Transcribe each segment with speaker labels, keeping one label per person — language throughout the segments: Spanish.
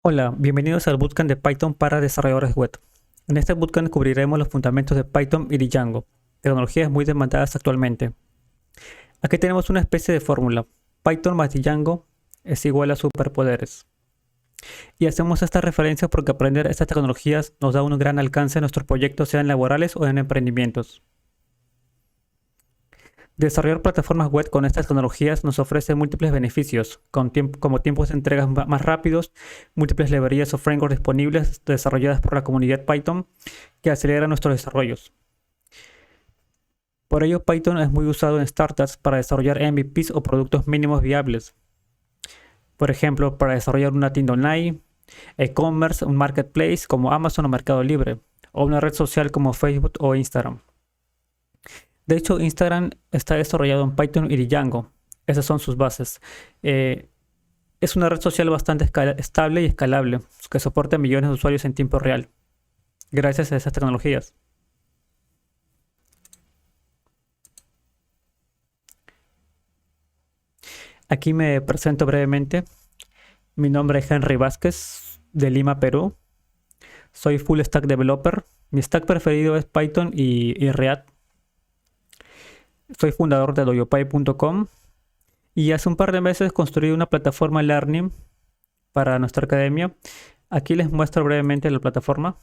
Speaker 1: Hola, bienvenidos al Bootcamp de Python para desarrolladores web. En este Bootcamp cubriremos los fundamentos de Python y Django, tecnologías muy demandadas actualmente. Aquí tenemos una especie de fórmula. Python más Django es igual a superpoderes. Y hacemos esta referencia porque aprender estas tecnologías nos da un gran alcance en nuestros proyectos, sean laborales o en emprendimientos. Desarrollar plataformas web con estas tecnologías nos ofrece múltiples beneficios, como tiempos de entregas más rápidos, múltiples librerías o frameworks disponibles desarrolladas por la comunidad Python que aceleran nuestros desarrollos. Por ello, Python es muy usado en startups para desarrollar MVPs o productos mínimos viables. Por ejemplo, para desarrollar una tienda online, e-commerce, un marketplace como Amazon o Mercado Libre, o una red social como Facebook o Instagram. De hecho, Instagram está desarrollado en Python y Django. Esas son sus bases. Es una red social bastante estable y escalable, que soporta millones de usuarios en tiempo real, gracias a esas tecnologías. Aquí me presento brevemente. Mi nombre es Henry Vázquez, de Lima, Perú. Soy full stack developer. Mi stack preferido es Python y React. Soy fundador de dojopy.com y hace un par de meses construí una plataforma Learning para nuestra academia. Aquí les muestro brevemente la plataforma.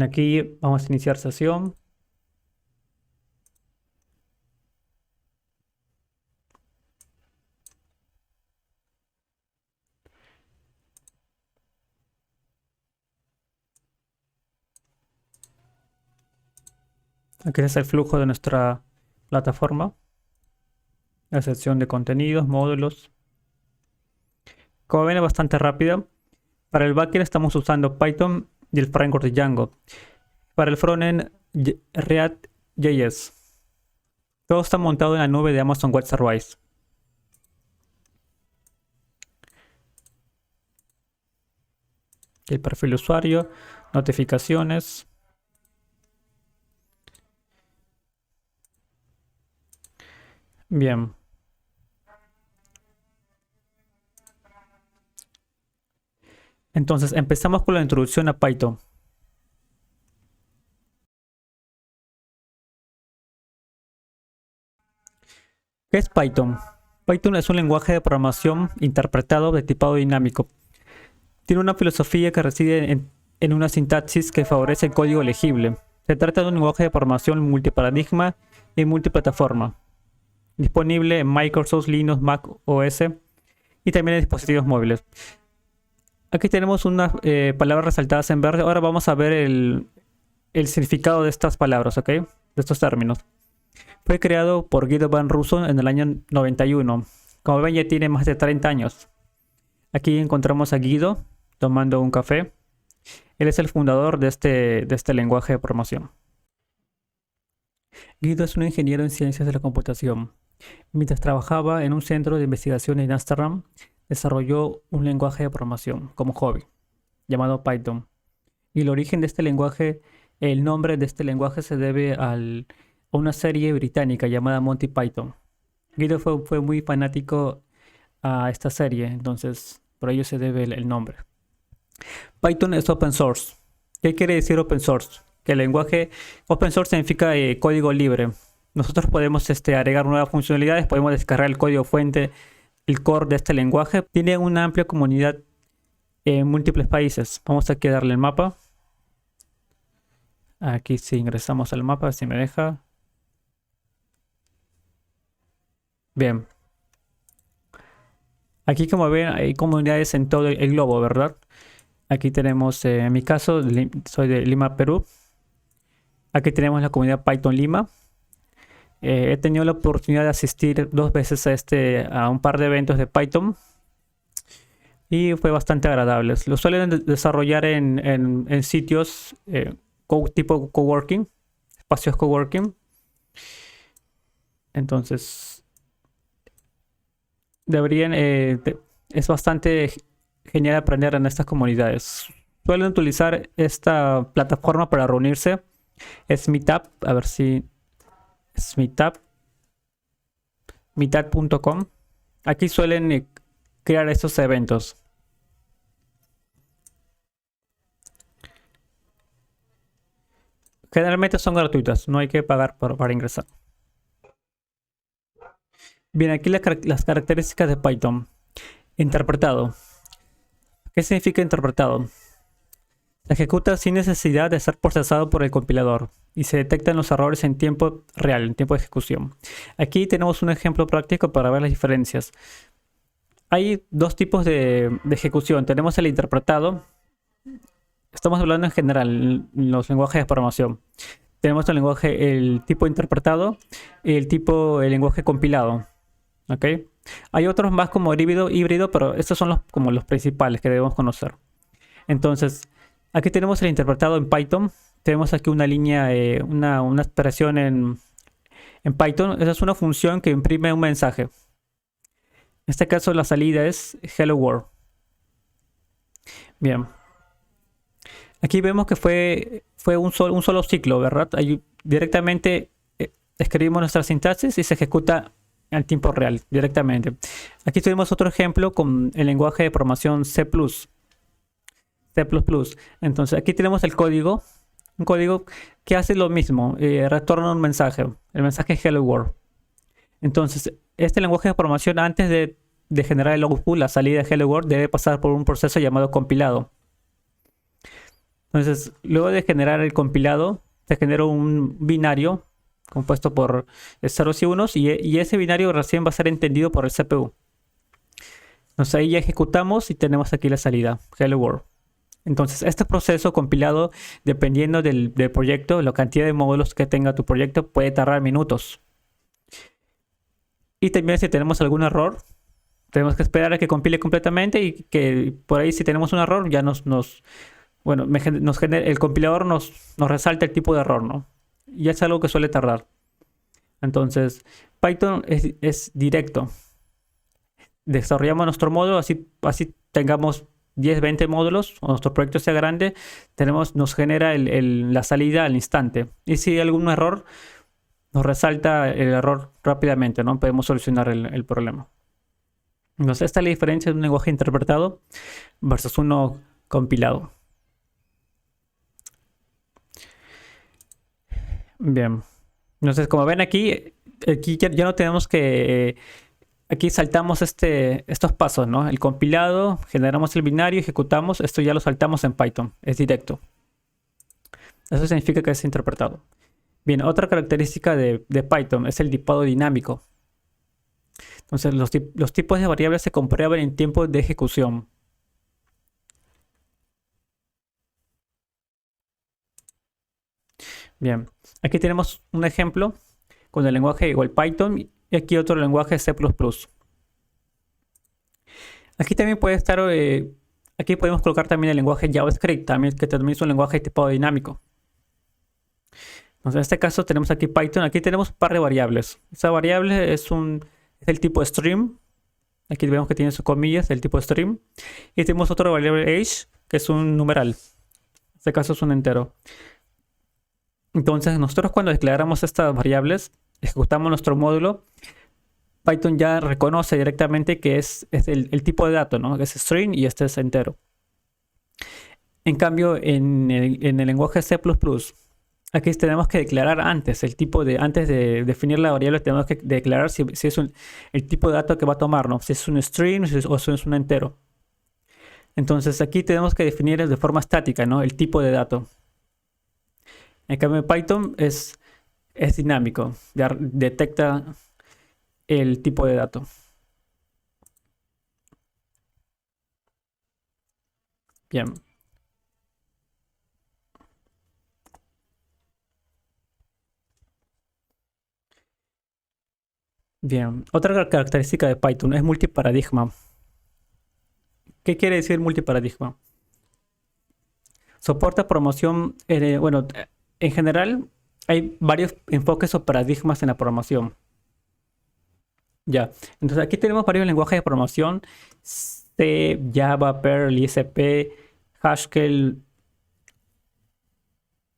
Speaker 1: Aquí vamos a iniciar sesión. Aquí es el flujo de nuestra plataforma. La sección de contenidos, módulos. Como ven, es bastante rápida. Para el backend estamos usando Python y el framework de Django. Para el frontend, React.js. Todo está montado en la nube de Amazon Web Services. El perfil de usuario, notificaciones. Bien. Entonces, empezamos con la introducción a Python. ¿Qué es Python? Python es un lenguaje de programación interpretado de tipado dinámico. Tiene una filosofía que reside en una sintaxis que favorece el código legible. Se trata de un lenguaje de programación multiparadigma y multiplataforma, disponible en Microsoft, Linux, Mac OS y también en dispositivos móviles. Aquí tenemos unas palabras resaltadas en verde. Ahora vamos a ver el significado de estas palabras, ¿ok? De estos términos. Fue creado por Guido van Rossum en el año 91. Como ven, ya tiene más de 30 años. Aquí encontramos a Guido tomando un café. Él es el fundador de este lenguaje de programación. Guido es un ingeniero en ciencias de la computación. Mientras trabajaba en un centro de investigación en Ámsterdam, desarrolló un lenguaje de programación como hobby, llamado Python. Y el origen de este lenguaje, el nombre de este lenguaje se debe a una serie británica llamada Monty Python. Guido fue muy fanático a esta serie, entonces por ello se debe el nombre. Python es open source. ¿Qué quiere decir open source? Que el lenguaje open source significa código libre. Nosotros podemos agregar nuevas funcionalidades, podemos descargar el código fuente, el core de este lenguaje. Tiene una amplia comunidad en múltiples países. Vamos aquí a darle el mapa. Aquí si ingresamos al mapa, si me deja. Bien. Aquí como ven hay comunidades en todo el globo, ¿verdad? Aquí tenemos, en mi caso, soy de Lima, Perú. Aquí tenemos la comunidad Python Lima. He tenido la oportunidad de asistir 2 veces a un par de eventos de Python y fue bastante agradable. Lo suelen desarrollar en sitios tipo coworking, espacios coworking. Entonces, deberían, es bastante genial aprender en estas comunidades. suelen utilizar esta plataforma para reunirse. Es Meetup, a ver si es Meetup, meetup.com. Aquí suelen crear estos eventos. Generalmente son gratuitas, no hay que pagar para ingresar. Bien, aquí las características de Python. Interpretado. ¿Qué significa interpretado? Se ejecuta sin necesidad de ser procesado por el compilador y se detectan los errores en tiempo real, en tiempo de ejecución. Aquí tenemos un ejemplo práctico para ver las diferencias. Hay dos tipos de ejecución. Tenemos el interpretado. Estamos hablando en general en los lenguajes de programación. Tenemos el tipo interpretado y el lenguaje compilado. ¿Ok? Hay otros más como híbrido, pero estos son como los principales que debemos conocer. Entonces, aquí tenemos el interpretado en Python. Tenemos aquí una línea, una expresión en Python. Esa es una función que imprime un mensaje. En este caso la salida es Hello World. Bien. Aquí vemos que fue un solo ciclo, ¿verdad? Ahí directamente escribimos nuestra sintaxis y se ejecuta al tiempo real, directamente. Aquí tenemos otro ejemplo con el lenguaje de programación C++. Entonces aquí tenemos el código, un código que hace lo mismo, retorna un mensaje, el mensaje Hello World. Entonces este lenguaje de programación, antes de generar el output, la salida de Hello World, debe pasar por un proceso llamado compilado. Entonces, luego de generar el compilado, se genera un binario compuesto por ceros y unos, y ese binario recién va a ser entendido por el CPU. Entonces ahí ya ejecutamos y tenemos aquí la salida, Hello World. Entonces este proceso compilado, dependiendo del proyecto, la cantidad de módulos que tenga tu proyecto, puede tardar minutos. Y también si tenemos algún error, tenemos que esperar a que compile completamente, y que por ahí si tenemos un error ya el compilador nos resalta el tipo de error, ¿no? Y es algo que suele tardar. Entonces, Python es directo. Desarrollamos nuestro módulo, así tengamos 10, 20 módulos, o nuestro proyecto sea grande, nos genera la salida al instante. Y si hay algún error, nos resalta el error rápidamente, ¿no? Podemos solucionar el problema. Entonces, esta es la diferencia de un lenguaje interpretado versus uno compilado. Bien, entonces como ven aquí ya no tenemos que, aquí saltamos estos pasos, ¿no? El compilado, generamos el binario, ejecutamos, esto ya lo saltamos en Python, es directo. Eso significa que es interpretado. Bien, otra característica de Python es el tipado dinámico. Entonces los tipos de variables se comprueban en tiempo de ejecución. Bien, aquí tenemos un ejemplo con el lenguaje igual Python y aquí otro lenguaje C++. Aquí también puede estar, aquí podemos colocar también el lenguaje JavaScript, que también es un lenguaje de tipado dinámico. Entonces en este caso tenemos aquí Python, aquí tenemos un par de variables. Esa variable es el tipo string. Aquí vemos que tiene sus comillas, el tipo string. Y tenemos otra variable age, que es un numeral. En este caso es un entero. Entonces nosotros cuando declaramos estas variables, ejecutamos nuestro módulo, Python ya reconoce directamente que es el tipo de dato, ¿no? Es string y este es entero. En cambio, en el lenguaje C++, aquí tenemos que declarar antes antes de definir la variable, tenemos que declarar si es el tipo de dato que va a tomar, ¿no? Si es un string o si es un entero. Entonces aquí tenemos que definir de forma estática, ¿no? El tipo de dato. En cambio, Python es dinámico, ya detecta el tipo de dato. Bien. Bien. Otra característica de Python es multiparadigma. ¿Qué quiere decir multiparadigma? Soporta programación, en general hay varios enfoques o paradigmas en la programación. Ya, entonces aquí tenemos varios lenguajes de programación: C, Java, Perl, ISP, Haskell.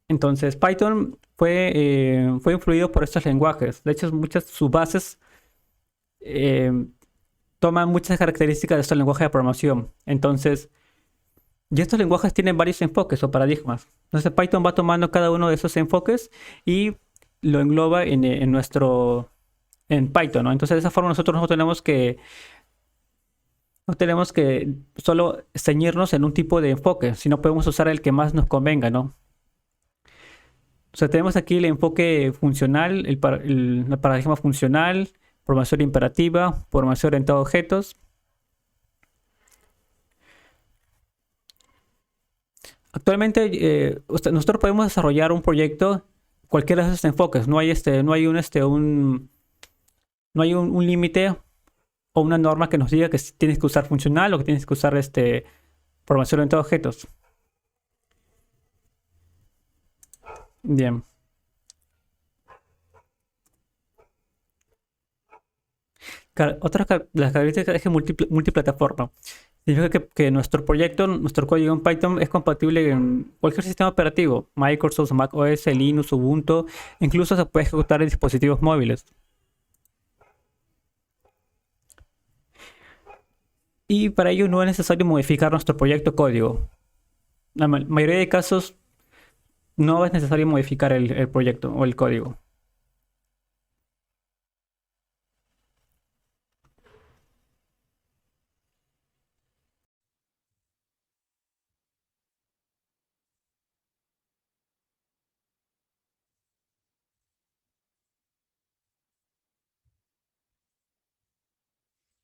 Speaker 1: Entonces, Python fue influido por estos lenguajes. De hecho, muchas sus bases eh, toman muchas características de estos lenguajes de programación. Entonces, y estos lenguajes tienen varios enfoques o paradigmas. Entonces, Python va tomando cada uno de esos enfoques y lo engloba en Python, ¿no? Entonces, de esa forma nosotros no tenemos que solo ceñirnos en un tipo de enfoque, sino podemos usar el que más nos convenga, ¿no? O sea, tenemos aquí el enfoque funcional, el paradigma funcional, programación imperativa, programación orientada a objetos. Actualmente, nosotros podemos desarrollar un proyecto, cualquiera de esos enfoques. No hay un límite o una norma que nos diga que tienes que usar funcional o que tienes que usar programación orientada a objetos. Bien. De las características es que multiplataforma. Significa que nuestro proyecto, nuestro código en Python es compatible en cualquier sistema operativo, Microsoft, Mac OS, Linux, Ubuntu, incluso se puede ejecutar en dispositivos móviles. Y para ello no es necesario modificar nuestro proyecto código. La mayoría de casos no es necesario modificar el proyecto o el código.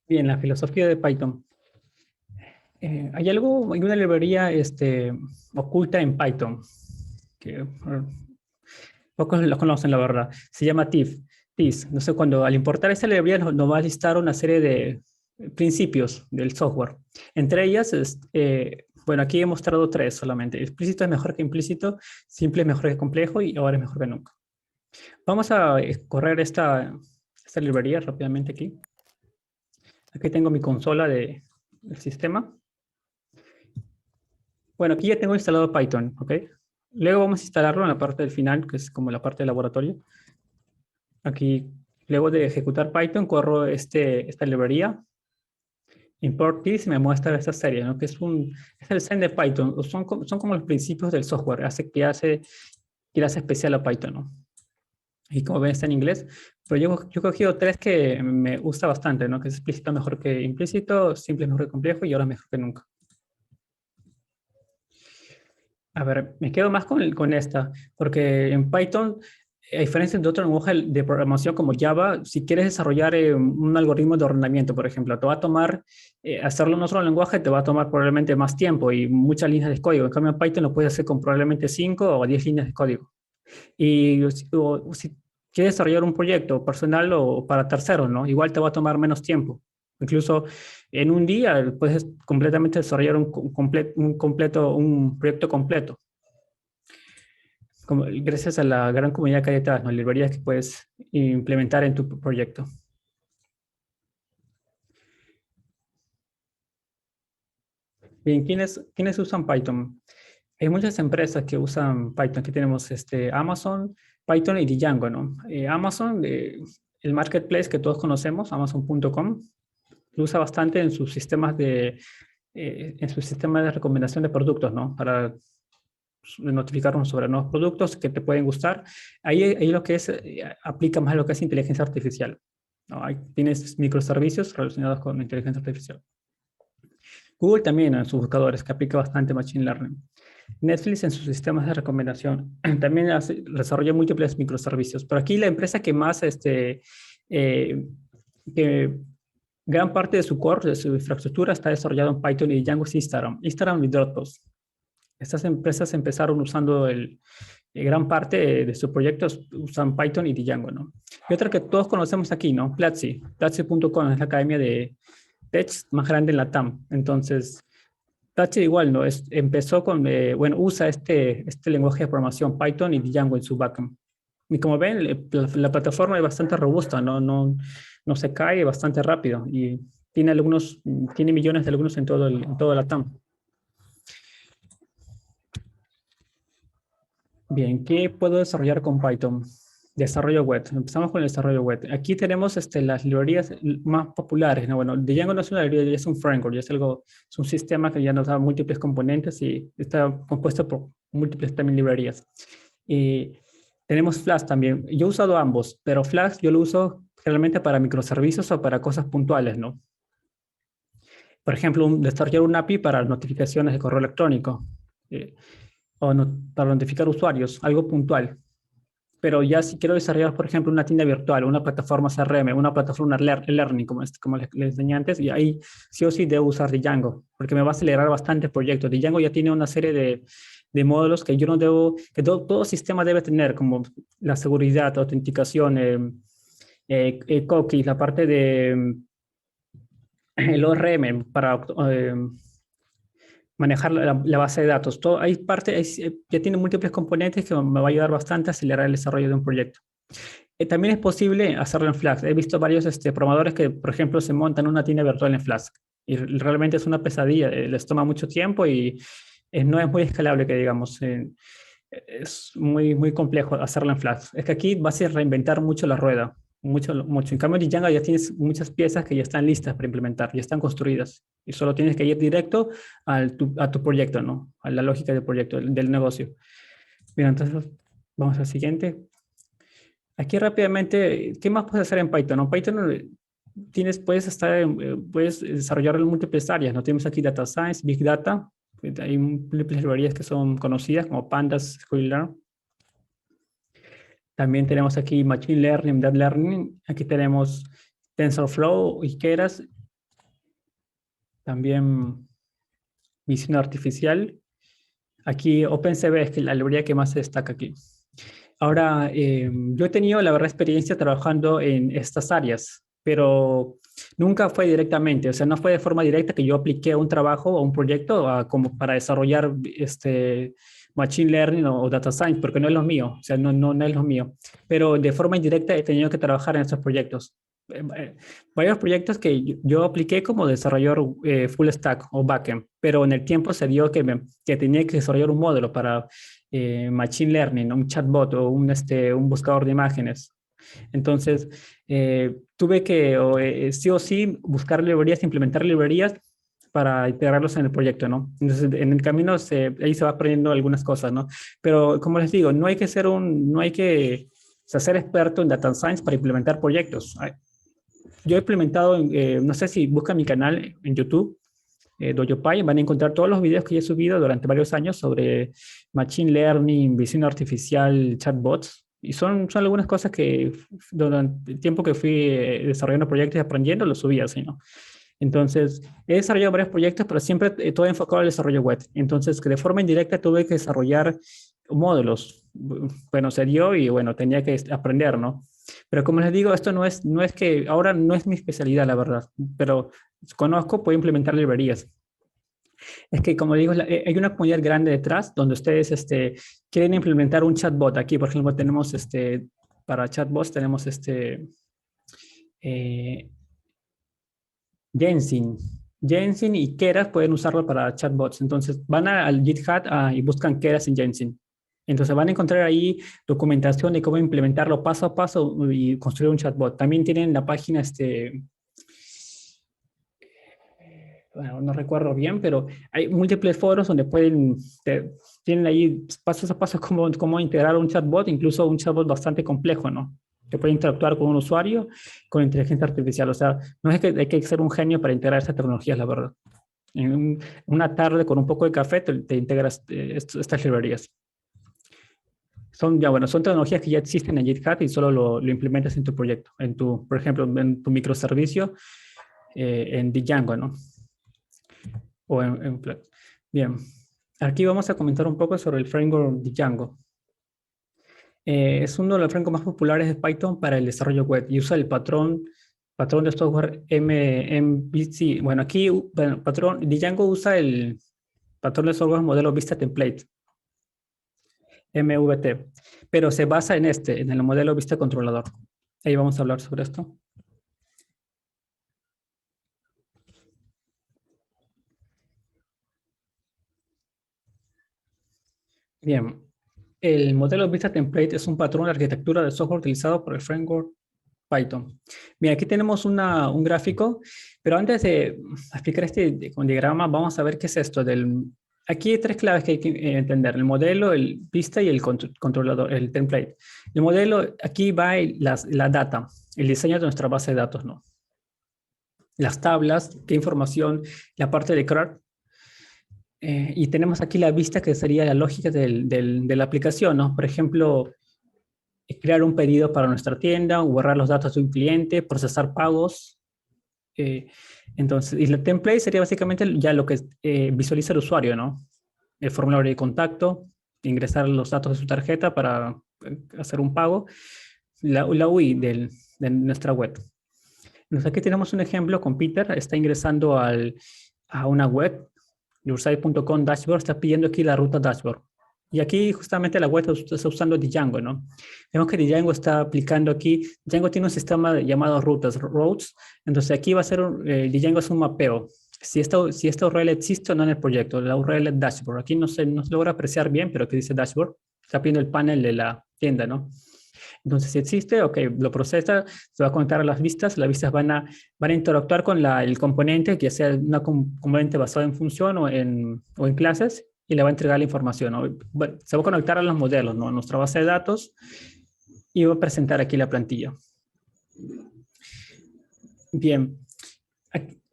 Speaker 1: Bien, la filosofía de Python. Hay una librería oculta en Python, que pocos lo conocen, la verdad. Se llama TIFF. TIS. No sé, cuando al importar esta librería nos va a listar una serie de principios del software. Entre ellas, bueno, aquí he mostrado tres solamente. Explícito es mejor que implícito, simple es mejor que complejo y ahora es mejor que nunca. Vamos a correr esta librería rápidamente aquí. Aquí tengo mi consola del sistema. Bueno, aquí ya tengo instalado Python, ¿ok? Luego vamos a instalarlo en la parte del final, que es como la parte de laboratorio. Aquí, luego de ejecutar Python, corro esta librería. Import this y me muestra esta serie, ¿no? Que es el zen de Python. Son como los principios del software, que le hace especial a Python, ¿no? Y como ven, está en inglés. Pero yo he cogido tres que me gusta bastante, ¿no? Que es explícito mejor que implícito, simple mejor que complejo y ahora mejor que nunca. A ver, me quedo más con esta, porque en Python, a diferencia de otro lenguaje de programación como Java, si quieres desarrollar un algoritmo de ordenamiento, por ejemplo, te va a tomar, hacerlo en otro lenguaje te va a tomar probablemente más tiempo y muchas líneas de código. En cambio, en Python lo puedes hacer con probablemente 5 o 10 líneas de código. Y si quieres desarrollar un proyecto personal o para terceros, ¿no? Igual te va a tomar menos tiempo. Incluso en un día puedes completamente desarrollar un proyecto completo. Gracias a la gran comunidad que hay detrás, ¿no? Librerías que puedes implementar en tu proyecto. Bien, ¿quiénes usan Python? Hay muchas empresas que usan Python. Aquí tenemos Amazon, Python y Django, ¿no? Amazon, el marketplace que todos conocemos, amazon.com, lo usa bastante en sus sistemas en su sistema de recomendación de productos, ¿no? Para notificarnos sobre nuevos productos que te pueden gustar. Ahí lo que aplica más lo que es inteligencia artificial, ¿no? Ahí tienes microservicios relacionados con inteligencia artificial. Google también en sus buscadores, que aplica bastante Machine Learning. Netflix en sus sistemas de recomendación también desarrolla múltiples microservicios. Pero aquí la empresa que más, que gran parte de su core, de su infraestructura está desarrollado en Python y Django es Instagram y Dropbox. Estas empresas empezaron usando gran parte de sus proyectos usan Python y Django, ¿no? Y otra que todos conocemos aquí, ¿no? Platzi. Platzi.com es la academia de tech más grande en la TAM. Entonces, Platzi igual, ¿no? Empezó usa este lenguaje de programación Python y Django en su backend. Y como ven, la plataforma es bastante robusta, no se cae bastante rápido y tiene millones de alumnos en toda la TAM. Bien, ¿qué puedo desarrollar con Python? Desarrollo web. Empezamos con el desarrollo web. Aquí tenemos las librerías más populares, ¿no? Bueno, Django no es una librería, ya es un framework, ya es algo, es un sistema que ya nos da múltiples componentes y está compuesto por múltiples también librerías. Y tenemos Flask también. Yo he usado ambos, pero Flask yo lo uso realmente para microservicios o para cosas puntuales, ¿no? Por ejemplo, desarrollar un API para notificaciones de correo electrónico eh, o para notificar usuarios, algo puntual. Pero ya si quiero desarrollar, por ejemplo, una tienda virtual, una plataforma CRM, una plataforma learning, como les enseñé antes, y ahí sí o sí debo usar Django, porque me va a acelerar bastante el proyecto. Django ya tiene una serie de módulos que yo no debo, que todo sistema debe tener, como la seguridad, autenticación, cookies, la parte de el ORM para manejar la base de datos. Todo, hay parte, ya tiene múltiples componentes que me va a ayudar bastante a acelerar el desarrollo de un proyecto. También es posible hacerlo en Flask. He visto varios programadores que, por ejemplo, se montan una tienda virtual en Flask y realmente es una pesadilla. Les toma mucho tiempo y no es muy escalable, que digamos. Es muy complejo hacerlo en Flask. Es que aquí vas a reinventar mucho la rueda, mucho. En cambio, en Django ya tienes muchas piezas que ya están listas para implementar, ya están construidas y solo tienes que ir directo a tu proyecto, ¿no? A la lógica del proyecto, del negocio. Bien, entonces vamos al siguiente. Aquí rápidamente, ¿qué más puedes hacer en Python? En Python puedes desarrollar en múltiples áreas, ¿no? Tenemos aquí Data Science, Big Data, hay múltiples librerías que son conocidas como Pandas, Scikit-Learn. También tenemos aquí Machine Learning, Deep Learning. Aquí tenemos TensorFlow y Keras. También visión artificial. Aquí OpenCV es la librería que más se destaca aquí. Ahora, yo he tenido la verdad experiencia trabajando en estas áreas, pero nunca fue directamente, o sea, no fue de forma directa que yo apliqué un trabajo o un proyecto como para desarrollar Machine Learning o Data Science, porque no es lo mío, o sea, no es lo mío. Pero de forma indirecta he tenido que trabajar en estos proyectos. Varios proyectos que yo apliqué como desarrollador full stack o backend, pero en el tiempo se dio que tenía que desarrollar un módulo para machine learning, un chatbot o un buscador de imágenes. Entonces, tuve que sí o sí buscar librerías, implementar librerías para integrarlos en el proyecto, ¿no? Entonces, en el camino ahí se va aprendiendo algunas cosas, ¿no? Pero como les digo, no hay que ser experto en data science para implementar proyectos. Yo he implementado, no sé si buscan mi canal en YouTube, DojoPy, van a encontrar todos los videos que he subido durante varios años sobre Machine Learning, visión artificial, chatbots. Y son algunas cosas que durante el tiempo que fui desarrollando proyectos y aprendiendo, los subí así, ¿no? Entonces, he desarrollado varios proyectos, pero siempre todo enfocado al desarrollo web. Entonces, que de forma indirecta tuve que desarrollar módulos. Bueno, se dio y bueno, tenía que aprender, ¿no? Pero como les digo, esto no es que ahora no es mi especialidad, la verdad, pero conozco, puedo implementar librerías. Es que, como digo, hay una comunidad grande detrás donde ustedes quieren implementar un chatbot. Aquí, por ejemplo, tenemos para chatbots, tenemos eh, Jensen. Jensen y Keras pueden usarlo para chatbots. Entonces, van al GitHub y buscan Keras en Jensen. Entonces, van a encontrar ahí documentación de cómo implementarlo paso a paso y construir un chatbot. También tienen la página bueno, no recuerdo bien, pero hay múltiples foros donde tienen ahí pasos a paso cómo integrar un chatbot, incluso un chatbot bastante complejo, ¿no? Que puede interactuar con un usuario con inteligencia artificial. O sea, no es que hay que ser un genio para integrar estas tecnologías, la verdad. Una tarde con un poco de café te integras estas librerías. Son tecnologías que ya existen en GitHub y solo lo implementas en tu proyecto, por ejemplo, en tu microservicio, en Django, ¿no? Bien, aquí vamos a comentar un poco sobre el framework Django. Es uno de los frameworks más populares de Python para el desarrollo web y usa el patrón de software MVC. Bueno, aquí Django usa el patrón de software modelo Vista Template, MVT, pero se basa en el modelo Vista Controlador. Ahí vamos a hablar sobre esto. Bien, El modelo Vista Template es un patrón de arquitectura de software utilizado por el framework Python. Mira, aquí tenemos un gráfico, pero antes de explicar este con diagrama, vamos a ver qué es esto aquí hay tres claves que hay que entender: el modelo, el vista y el controlador, el template. El modelo, aquí va la data, el diseño de nuestra base de datos, ¿no? Las tablas, qué información, la parte de CRUD. Y tenemos aquí la vista, que sería la lógica de la aplicación, ¿no? Por ejemplo, crear un pedido para nuestra tienda, borrar los datos de un cliente, procesar pagos. Entonces, y el template sería básicamente ya lo que visualiza el usuario, ¿no? El formulario de contacto, ingresar los datos de su tarjeta para hacer un pago, la UI de nuestra web. Entonces, aquí tenemos un ejemplo con Peter. Está ingresando a una web, yoursite.com dashboard, está pidiendo aquí la ruta dashboard. Y aquí justamente la web está usando Django, ¿no? Vemos que Django está aplicando aquí. Django tiene un sistema llamado rutas, roads. Entonces aquí va a ser, Django es un mapeo. Si esta URL existe o no en el proyecto, la URL es dashboard. Aquí no se logra apreciar bien, pero aquí dice dashboard. Está pidiendo el panel de la tienda, ¿no? Entonces, si existe, ok, lo procesa, se va a conectar a las vistas van a interactuar con el componente, que sea una componente basada en función o en clases, y le va a entregar la información, ¿no? Bueno, se va a conectar a los modelos, ¿no? A nuestra base de datos, y va a presentar aquí la plantilla. Bien.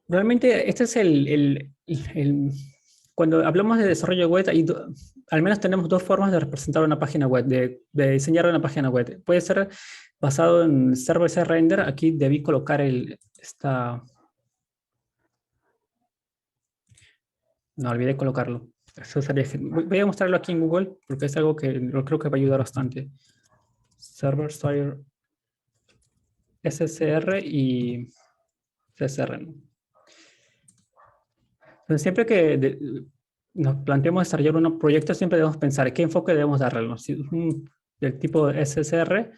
Speaker 1: Realmente este es cuando hablamos de desarrollo web, al menos tenemos dos formas de representar una página web, de diseñar una página web. Puede ser basado en server-side render. Aquí debí colocar no, olvidé colocarlo. Voy a mostrarlo aquí en Google porque es algo que creo que va a ayudar bastante. Server-side SSR y CSR, ¿no? Entonces, siempre que nos planteamos desarrollar un proyecto, siempre debemos pensar qué enfoque debemos darle, ¿no? Si es del tipo SSR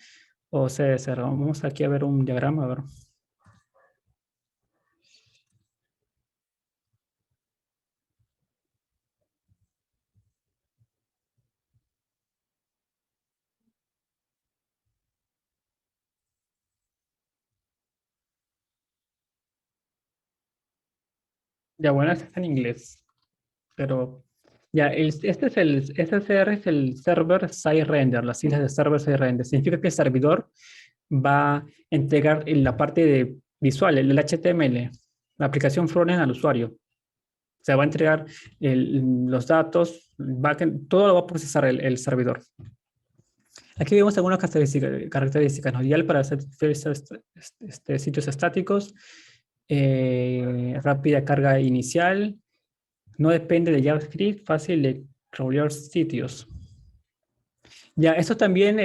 Speaker 1: o CSR. Vamos aquí a ver un diagrama, a ver. Ya, bueno, este está en inglés, pero ya, este es el SSR, es el Server Side Render, las siglas de Server Side Render. Significa que el servidor va a entregar en la parte visual, el HTML, la aplicación frontend al usuario. O sea, va a entregar los datos, todo lo va a procesar el servidor. Aquí vemos algunas características, ¿no? Ideal para hacer sitios estáticos, rápida carga inicial, no depende de JavaScript, fácil de crawlear sitios. Ya, eso también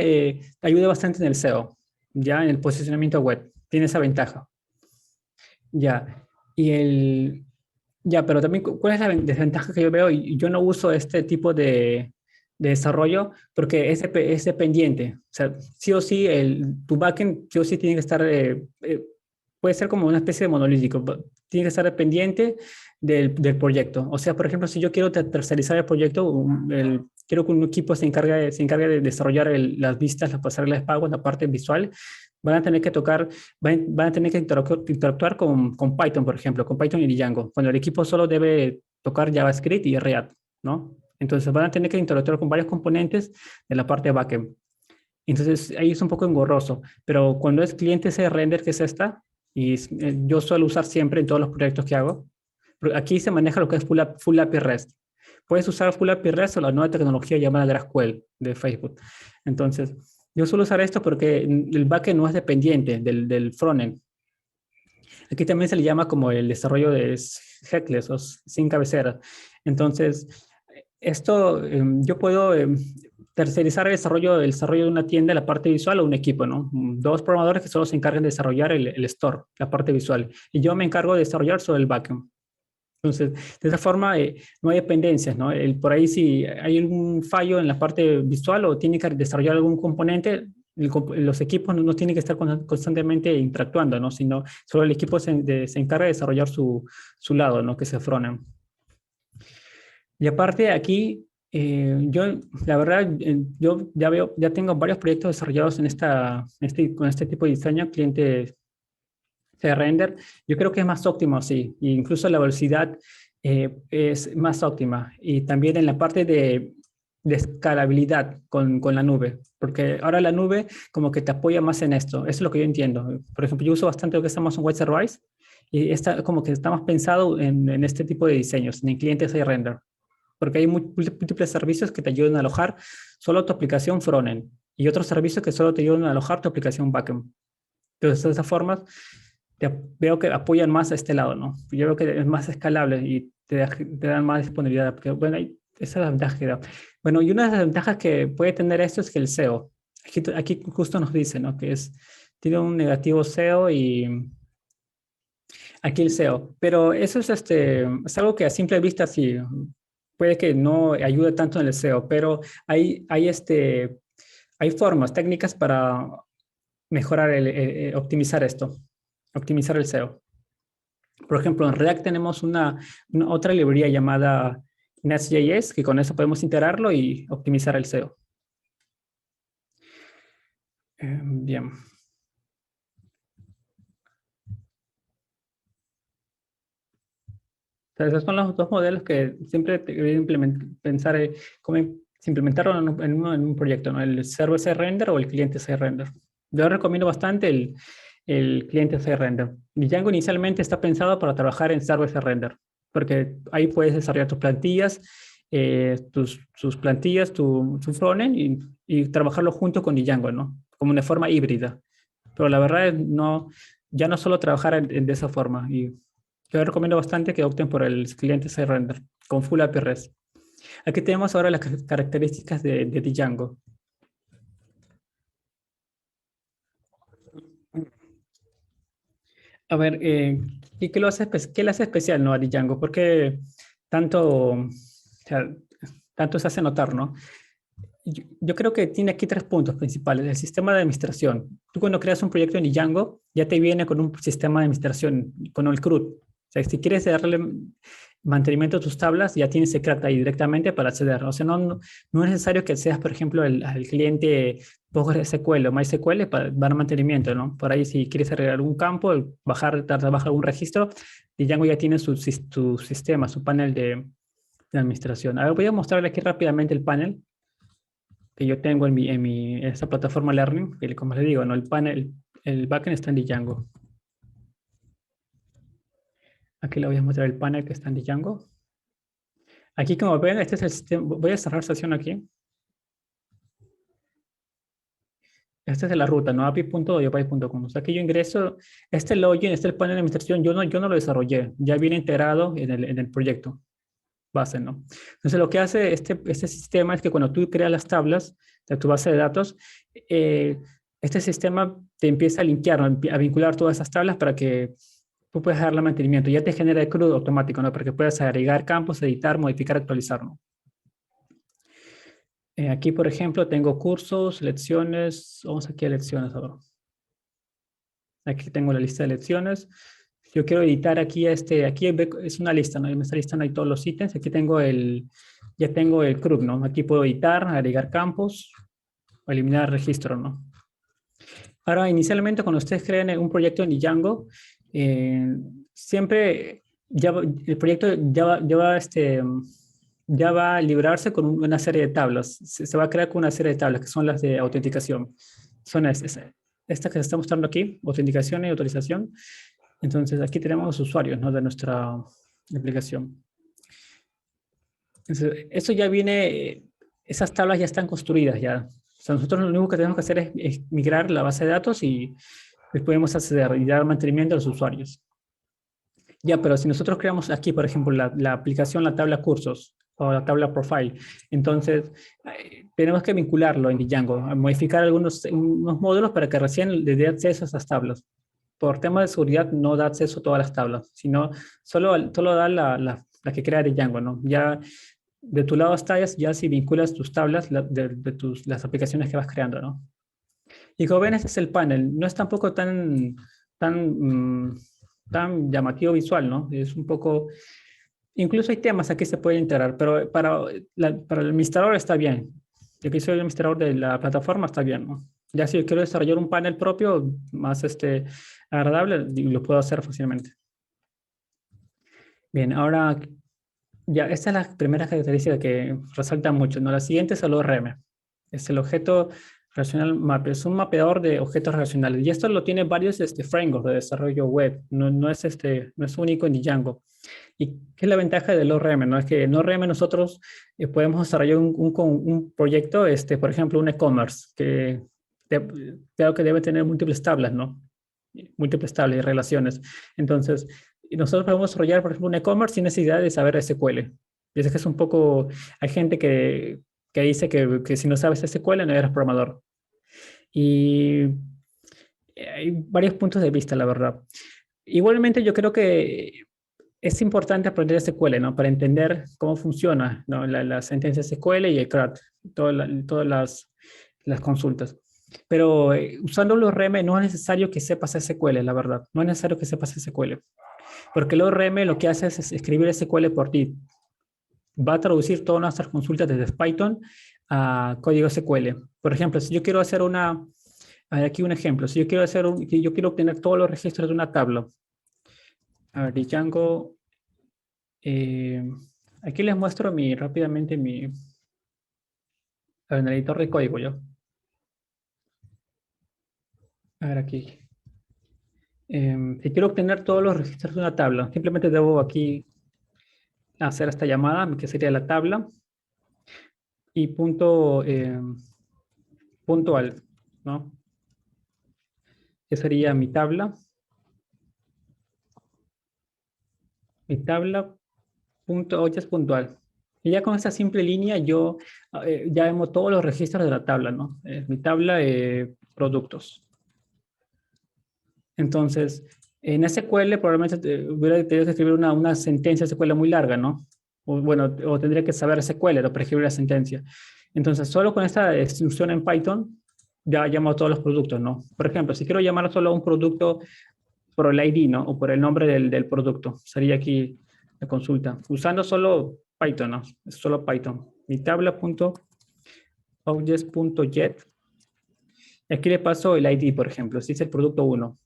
Speaker 1: ayuda bastante en el SEO, ya en el posicionamiento web, tiene esa ventaja. Ya, pero también, ¿cuál es la desventaja que yo veo? Y yo no uso este tipo de desarrollo porque es dependiente. O sea, sí o sí, tu backend sí o sí tiene que estar, puede ser como una especie de monolítico, tiene que estar dependiente del proyecto. O sea, por ejemplo, si yo quiero tercerizar el proyecto, quiero que un equipo se encargue de desarrollar las vistas, las pasarelas de pago, la parte visual, van a tener que van a tener que interactuar con Python, por ejemplo, con Python y Django, cuando el equipo solo debe tocar JavaScript y React, ¿no? Entonces van a tener que interactuar con varios componentes de la parte de backend. Entonces ahí es un poco engorroso, pero cuando es cliente ese render, que es esta, y yo suelo usar siempre en todos los proyectos que hago, aquí se maneja lo que es Full API REST. Puedes usar Full API REST o la nueva tecnología llamada GraphQL de Facebook. Entonces, yo suelo usar esto porque el backend no es dependiente del frontend. Aquí también se le llama como el desarrollo de headless o sin cabecera. Entonces, esto yo puedo tercerizar el desarrollo de una tienda, la parte visual, o un equipo, ¿no? Dos programadores que solo se encargan de desarrollar el store, la parte visual. Y yo me encargo de desarrollar sobre el backend. Entonces, de esa forma no hay dependencias, ¿no? Por ahí si hay algún fallo en la parte visual o tiene que desarrollar algún componente, los equipos no tienen que estar constantemente interactuando, ¿no? Sino solo el equipo se encarga de desarrollar su lado, ¿no? Que se fronen. Y aparte aquí Yo, la verdad, yo ya veo, ya tengo varios proyectos desarrollados con este tipo de diseño, cliente de render. Yo creo que es más óptimo así, e incluso la velocidad es más óptima. Y también en la parte de escalabilidad con la nube, porque ahora la nube como que te apoya más en esto. Eso es lo que yo entiendo. Por ejemplo, yo uso bastante lo que es Amazon Web Service y está como que está más pensado en este tipo de diseños, en clientes de render, porque hay múltiples servicios que te ayudan a alojar solo tu aplicación frontend y otros servicios que solo te ayudan a alojar tu aplicación backend. Entonces, de esa forma, veo que apoyan más a este lado, ¿no? Yo veo que es más escalable y te dan más disponibilidad, porque, bueno, esa es la ventaja que da. Bueno, y una de las ventajas que puede tener esto es que el SEO, aquí justo nos dice, ¿no? Que tiene un negativo SEO y aquí el SEO, pero eso es algo que a simple vista sí, puede que no ayude tanto en el SEO, pero hay formas, técnicas para mejorar, optimizar esto, optimizar el SEO. Por ejemplo, en React tenemos una otra librería llamada Nest.js, que con eso podemos integrarlo y optimizar el SEO. Bien. Entonces, esos son los dos modelos que siempre te pensar cómo se implementaron en un proyecto, ¿no? El server side render o el cliente side render. Yo recomiendo bastante el cliente side render. Django inicialmente está pensado para trabajar en server side render, porque ahí puedes desarrollar tus plantillas, sus plantillas, tu frontend y trabajarlo junto con Django, ¿no? Como una forma híbrida. Pero la verdad es ya no solo trabajar de esa forma. Y yo recomiendo bastante que opten por el cliente side render con Full API REST. Aquí tenemos ahora las características de Django. A ver, ¿y qué lo hace especial, no, a Django? Porque o sea, tanto se hace notar, ¿no? Yo creo que tiene aquí tres puntos principales. El sistema de administración. Tú cuando creas un proyecto en Django, ya te viene con un sistema de administración, con el CRUD. O sea, si quieres darle mantenimiento a tus tablas, ya tienes el CRUD ahí directamente para acceder. O sea, no es necesario que seas, por ejemplo, el cliente PostgreSQL o MySQL para dar mantenimiento, ¿no? Por ahí, si quieres agregar algún campo, dar de baja algún registro, Django ya tiene su sistema, su panel de administración. A ver, voy a mostrarle aquí rápidamente el panel que yo tengo en esta plataforma Learning, que como les digo, ¿no? El backend está en Django. Aquí le voy a mostrar el panel que está en Django. Aquí como ven, este es el sistema. Voy a cerrar sesión aquí. Esta es la ruta, ¿no? api.yopay.com. O sea, aquí yo ingreso, este login, este es el panel de administración, yo no lo desarrollé, ya viene integrado en el proyecto base, ¿no? Entonces, lo que hace este sistema es que cuando tú creas las tablas de tu base de datos, eh, este sistema te empieza a linkear, ¿no? A vincular todas esas tablas para que tú puedas darle mantenimiento. Ya te genera el CRUD automático, ¿no? Para que puedas agregar campos, editar, modificar, actualizar, ¿no? Aquí, por ejemplo, tengo cursos, lecciones. Vamos aquí a lecciones ahora. Aquí tengo la lista de lecciones. Yo quiero editar aquí es una lista, ¿no? Me está listando ahí todos los ítems. Aquí ya tengo el CRUD, ¿no? Aquí puedo editar, agregar campos o eliminar registro, ¿no? Ahora, inicialmente, cuando ustedes creen un proyecto en Django, siempre el proyecto ya va a librarse con una serie de tablas. Se va a crear con una serie de tablas que son las de autenticación. Son estas que se está mostrando aquí, autenticación y autorización. Entonces, aquí tenemos los usuarios, ¿no? De nuestra aplicación. Entonces, eso ya viene, esas tablas ya están construidas ya. O sea, nosotros lo único que tenemos que hacer es migrar la base de datos y pues podemos acceder y dar mantenimiento a los usuarios. Ya, pero si nosotros creamos aquí, por ejemplo, la aplicación, la tabla cursos o la tabla profile, entonces tenemos que vincularlo en Django, a modificar unos módulos para que recién le dé acceso a esas tablas. Por tema de seguridad no da acceso a todas las tablas, sino solo da la que crea Django, ¿no? Ya de tu lado está ya si vinculas tus tablas las aplicaciones que vas creando, ¿no? Y como ven, este es el panel. No es tampoco tan, tan llamativo visual, ¿no? Es un poco, Incluso hay temas aquí se pueden integrar, pero para el administrador está bien. Yo que soy el administrador de la plataforma está bien, ¿no? Ya si yo quiero desarrollar un panel propio más agradable, lo puedo hacer fácilmente. Bien, ahora ya esta es la primera característica que resalta mucho, ¿no? La siguiente es el ORM. Es el objeto relacional map. Es un mapeador de objetos relacionales. Y esto lo tiene varios frameworks de desarrollo web. No es único en Django. ¿Y qué es la ventaja del ORM? ¿No? Es que en ORM nosotros podemos desarrollar un proyecto, por ejemplo, un e-commerce, creo que debe tener múltiples tablas, ¿no? Múltiples tablas y relaciones. Entonces, nosotros podemos desarrollar, por ejemplo, un e-commerce sin necesidad de saber SQL. Y es que es un poco, hay gente que dice que si no sabes SQL no eres programador. Y hay varios puntos de vista, la verdad. Igualmente, yo creo que es importante aprender SQL, ¿no? Para entender cómo funciona, ¿no? La sentencia SQL y el CRUD, todas las consultas. Pero usando los ORM no es necesario que sepas SQL, la verdad. No es necesario que sepas SQL. Porque el ORM lo que hace es escribir SQL por ti. Va a traducir todas nuestras consultas desde Python a código SQL. Por ejemplo, si yo quiero hacer a ver, aquí un ejemplo. Si yo quiero yo quiero obtener todos los registros de una tabla. A ver, Django. Aquí les muestro rápidamente en el editor de código, ¿yo? A ver, aquí. Si quiero obtener todos los registros de una tabla, simplemente debo aquí hacer esta llamada, que sería la tabla, y puntual, ¿no? Que sería mi tabla punto hoy es puntual. Y ya con esta simple línea yo ya vemos todos los registros de la tabla, ¿no? Mi tabla de productos. Entonces, en SQL probablemente hubiera tenido que escribir una sentencia SQL muy larga, ¿no? O, bueno, o tendría que saber SQL para escribir la sentencia. Entonces, solo con esta instrucción en Python ya llamo a todos los productos, ¿no? Por ejemplo, si quiero llamar solo a un producto por el ID, ¿no? O por el nombre del producto, sería aquí la consulta. Usando solo Python, ¿no? Es solo Python. Mi tabla.objects.get. Aquí le paso el ID, por ejemplo, si es el producto 1.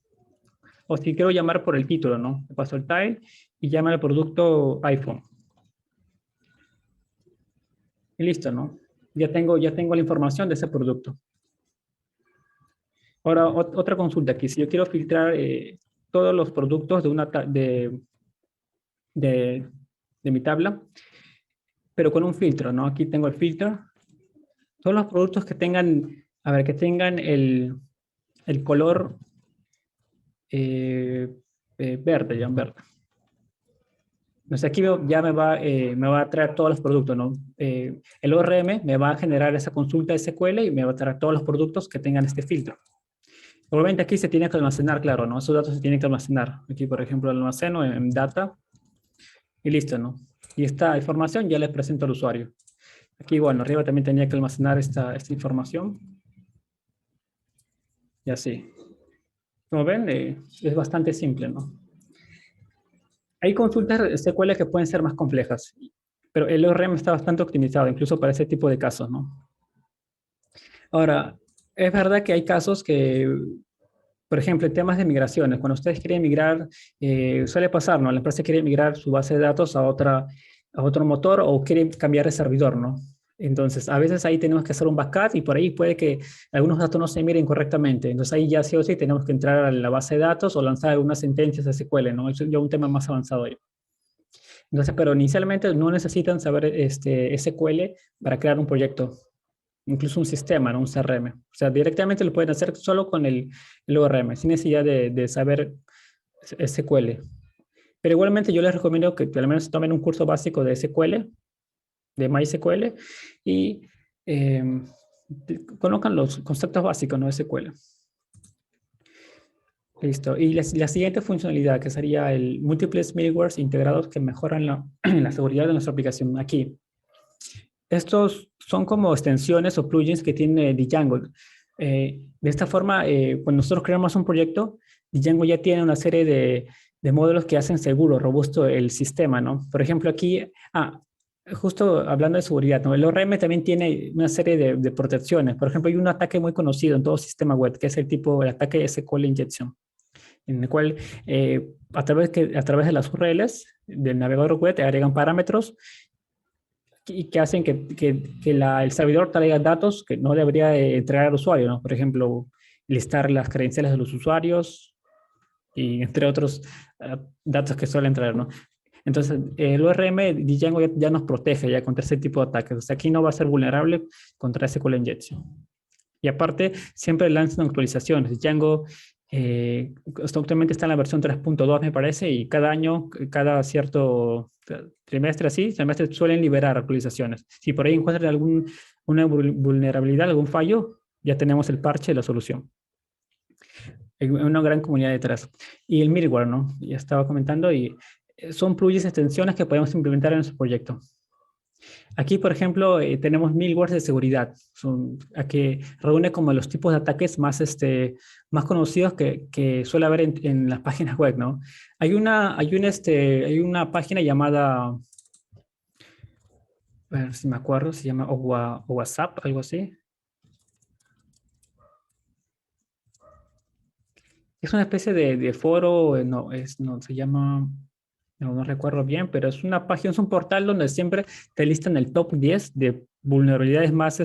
Speaker 1: O si quiero llamar por el título, ¿no? Le paso el tile y llama al producto iPhone. Y listo, ¿no? Ya tengo la información de ese producto. Ahora, otra consulta aquí. Si yo quiero filtrar todos los productos de mi tabla, pero con un filtro, ¿no? Aquí tengo el filtro. Todos los productos que tengan, a ver, que tengan el color verde, ya verde. Entonces aquí ya me va a traer todos los productos, ¿no? El ORM me va a generar esa consulta SQL y me va a traer todos los productos que tengan este filtro. Obviamente aquí se tiene que almacenar, claro, ¿no? Esos datos se tienen que almacenar. Aquí, por ejemplo, lo almaceno en data y listo, ¿no? Y esta información ya le presento al usuario. Aquí, bueno, arriba también tenía que almacenar esta información. Y así. Como ven, es bastante simple, ¿no? Hay consultas SQL que pueden ser más complejas, pero el ORM está bastante optimizado, incluso para ese tipo de casos, ¿no? Ahora, es verdad que hay casos que, por ejemplo, en temas de migraciones, cuando ustedes quieren migrar, suele pasar, ¿no? La empresa quiere migrar su base de datos a otro motor o quiere cambiar de servidor, ¿no? Entonces, a veces ahí tenemos que hacer un backup y por ahí puede que algunos datos no se miren correctamente. Entonces, ahí ya sí o sí tenemos que entrar a la base de datos o lanzar algunas sentencias SQL, ¿no? Eso es ya un tema más avanzado ahí. Entonces, pero inicialmente no necesitan saber SQL para crear un proyecto, incluso un sistema, ¿no? Un CRM. O sea, directamente lo pueden hacer solo con el ORM, sin necesidad de saber SQL. Pero igualmente yo les recomiendo que al menos tomen un curso básico de SQL, de MySQL, y eh, conozcan los conceptos básicos, ¿no? De SQL. Listo. Y la siguiente funcionalidad, que sería el múltiples middlewares integrados que mejoran la seguridad de nuestra aplicación. Aquí, estos son como extensiones o plugins que tiene Django. De esta forma, cuando nosotros creamos un proyecto, Django ya tiene una serie de módulos que hacen seguro, robusto el sistema, ¿no? Por ejemplo, aquí, justo hablando de seguridad, ¿no? El ORM también tiene una serie de protecciones. Por ejemplo, hay un ataque muy conocido en todo sistema web, que es el ataque SQL injection, en el cual a través de las URLs del navegador web te agregan parámetros y que hacen que el servidor traiga datos que no debería entregar al usuario, ¿no? Por ejemplo, listar las credenciales de los usuarios y entre otros datos que suelen traer, ¿no? Entonces, el ORM Django ya nos protege ya contra ese tipo de ataques. O sea, aquí no va a ser vulnerable contra SQL injection. Y aparte, siempre lanzan actualizaciones. Django actualmente está en la versión 3.2, me parece, y cada año, cada cierto trimestre así, trimestre suelen liberar actualizaciones. Si por ahí encuentran una vulnerabilidad, algún fallo, ya tenemos el parche y la solución. Hay una gran comunidad detrás. Y el middleware, ¿no? Ya estaba comentando, y son plugins, extensiones que podemos implementar en nuestro proyecto. Aquí, por ejemplo, tenemos middleware de seguridad, a que reúne como los tipos de ataques más conocidos que suele haber en las páginas web, ¿no? Hay una página llamada, a ver si me acuerdo, se llama WhatsApp, algo así. Es una especie de foro, no se llama, no recuerdo bien, pero es una página, es un portal donde siempre te listan el top 10 de vulnerabilidades más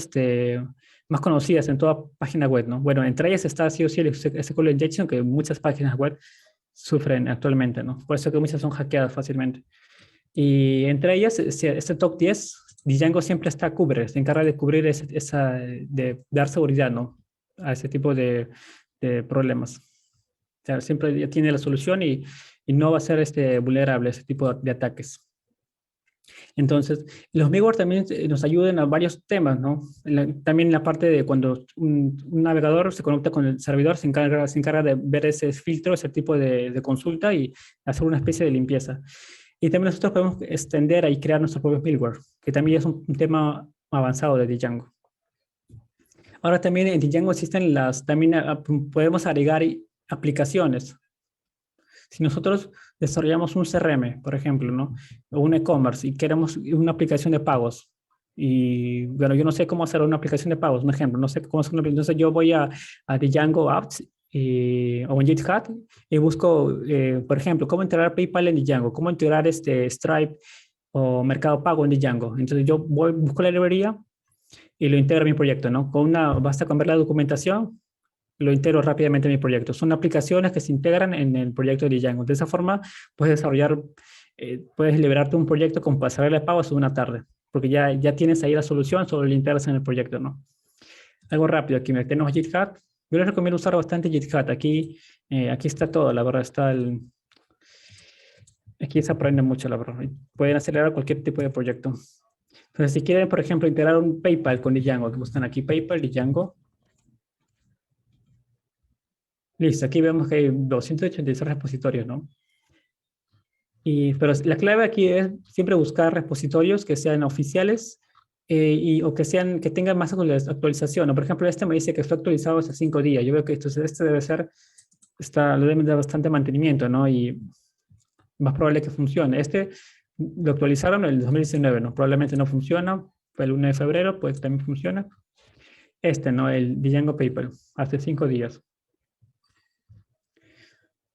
Speaker 1: conocidas en toda página web, ¿no? Bueno, entre ellas está sí o sí el SQL injection que muchas páginas web sufren actualmente, ¿no? Por eso que muchas son hackeadas fácilmente. Y entre ellas, este top 10, Django siempre se encarga de cubrir de dar seguridad, ¿no? A ese tipo de problemas. O sea, siempre ya tiene la solución y no va a ser vulnerable a ese tipo de ataques. Entonces, los middleware también nos ayudan a varios temas, ¿no? También la parte de cuando un navegador se conecta con el servidor, se encarga de ver ese filtro, ese tipo de consulta y hacer una especie de limpieza. Y también nosotros podemos extender y crear nuestro propio middleware, que también es un tema avanzado de Django. Ahora también en Django existen también podemos agregar aplicaciones. Si nosotros desarrollamos un CRM, por ejemplo, ¿no? O un e-commerce y queremos una aplicación de pagos, y bueno, yo no sé cómo hacer una aplicación de pagos, un ejemplo, no sé cómo hacer una aplicación, entonces yo voy a Django Apps o en GitHub y busco, por ejemplo, cómo integrar PayPal en Django, cómo integrar Stripe o Mercado Pago en Django. Entonces yo busco la librería y lo integro en mi proyecto, ¿no? Basta con ver la documentación, lo integro rápidamente en mi proyecto. Son aplicaciones que se integran en el proyecto de Django. De esa forma, puedes puedes liberarte un proyecto con pasarela de pagos en una tarde, porque ya tienes ahí la solución, solo lo integras en el proyecto, ¿no? Algo rápido, aquí tenemos GitHub. Yo les recomiendo usar bastante GitHub. Aquí está todo, la verdad, aquí se aprende mucho, la verdad. Pueden acelerar cualquier tipo de proyecto. Entonces, si quieren, por ejemplo, integrar un PayPal con Django, que buscan aquí PayPal, Django. Listo, aquí vemos que hay 286 repositorios, ¿no? Pero la clave aquí es siempre buscar repositorios que sean oficiales o que tengan más actualización, ¿no? Por ejemplo, este me dice que fue actualizado hace 5 días. Yo veo que este debe ser, le deben dar bastante mantenimiento, ¿no? Y más probable que funcione. Lo actualizaron en el 2019, ¿no? Probablemente no funciona. Fue el 1 de febrero, pues también funciona. ¿No? El Django Paper, hace 5 días.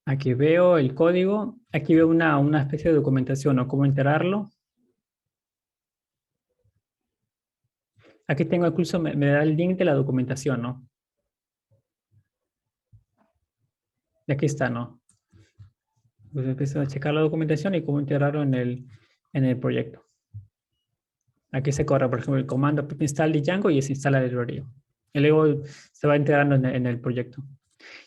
Speaker 1: Aquí veo el código, aquí veo una especie de documentación, ¿no? Cómo integrarlo. Aquí tengo incluso, me da el link de la documentación, ¿no? Y aquí está, ¿no? Pues empiezo a checar la documentación y cómo integrarlo en el proyecto. Aquí se corre, por ejemplo, el comando pip install Django y se instala la librería. Y luego se va integrando en el proyecto.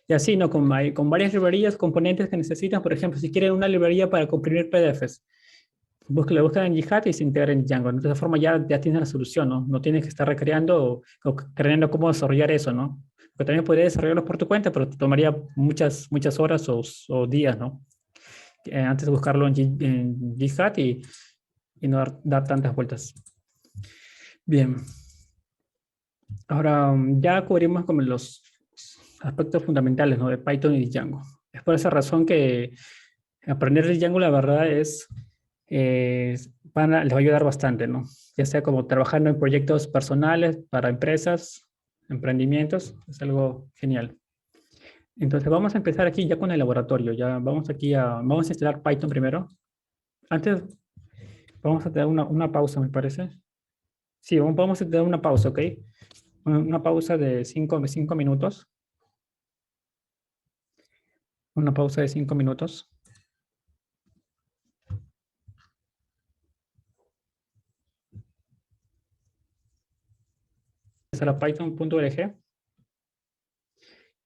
Speaker 1: Y así, ¿no? Con varias librerías, componentes que necesitan, por ejemplo, si quieren una librería para comprimir PDFs, la buscan en GitHub y se integra en Django. De esa forma ya tienes la solución, ¿no? No tienes que estar recreando o creando cómo desarrollar eso, ¿no? Porque también podrías desarrollarlo por tu cuenta, pero te tomaría muchas horas o días, ¿no? Antes de buscarlo en GitHub y no dar tantas vueltas. Bien. Ahora, ya cubrimos como los aspectos fundamentales, ¿no? De Python y Django. Es por esa razón que aprender Django, la verdad, les va a ayudar bastante, ¿no? Ya sea como trabajando en proyectos personales, para empresas, emprendimientos, es algo genial. Entonces, vamos a empezar aquí ya con el laboratorio. Ya vamos a instalar Python primero. Antes, vamos a tener una pausa, me parece. Sí, vamos a tener una pausa, ¿ok? Una pausa de 5 minutos. Una pausa de 5 minutos. Será python.org.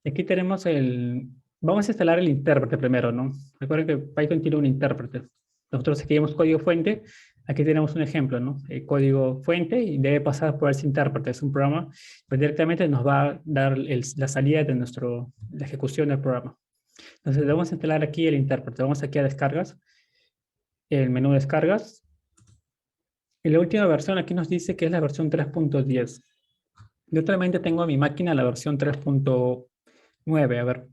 Speaker 1: Aquí tenemos vamos a instalar el intérprete primero, ¿no? Recuerden que Python tiene un intérprete. Nosotros aquí vemos código fuente. Aquí tenemos un ejemplo, ¿no? El código fuente y debe pasar por ese intérprete. Es un programa, pues directamente nos va a dar la salida de la ejecución del programa. Entonces vamos a instalar aquí el intérprete. Vamos aquí a descargas, el menú descargas. Y la última versión aquí nos dice que es la versión 3.10. Yo actualmente tengo en mi máquina la versión 3.9. A ver,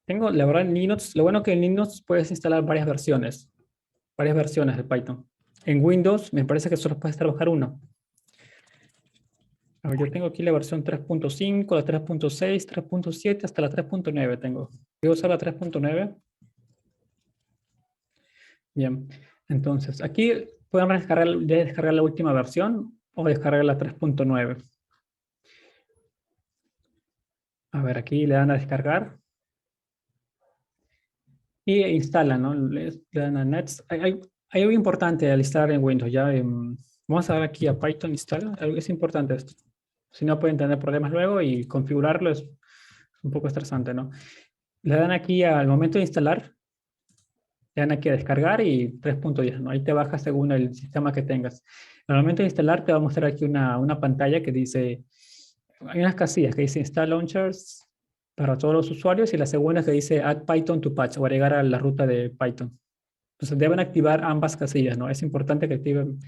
Speaker 1: la verdad, en Linux, lo bueno que en Linux puedes instalar varias versiones de Python. En Windows me parece que solo puedes trabajar una. A ver, yo tengo aquí la versión 3.5, la 3.6, 3.7, hasta la 3.9 tengo. Voy a usar la 3.9. Bien, entonces aquí pueden descargar la última versión o descargar la 3.9. A ver, aquí le dan a descargar y instalan, ¿no? Le dan a Nets. Hay algo importante al instalar en Windows. Ya, vamos a dar aquí a Python install. Es importante esto. Si no, pueden tener problemas luego y configurarlo es un poco estresante, ¿no? Le dan aquí al momento de instalar, le dan aquí a descargar y 3.10, ¿no? Ahí te baja según el sistema que tengas. Al momento de instalar te va a mostrar aquí una pantalla que dice, hay unas casillas que dice Install Launchers para todos los usuarios y la segunda que dice Add Python to Patch o agregar a la ruta de Python. Entonces deben activar ambas casillas, ¿no? Es importante que activen,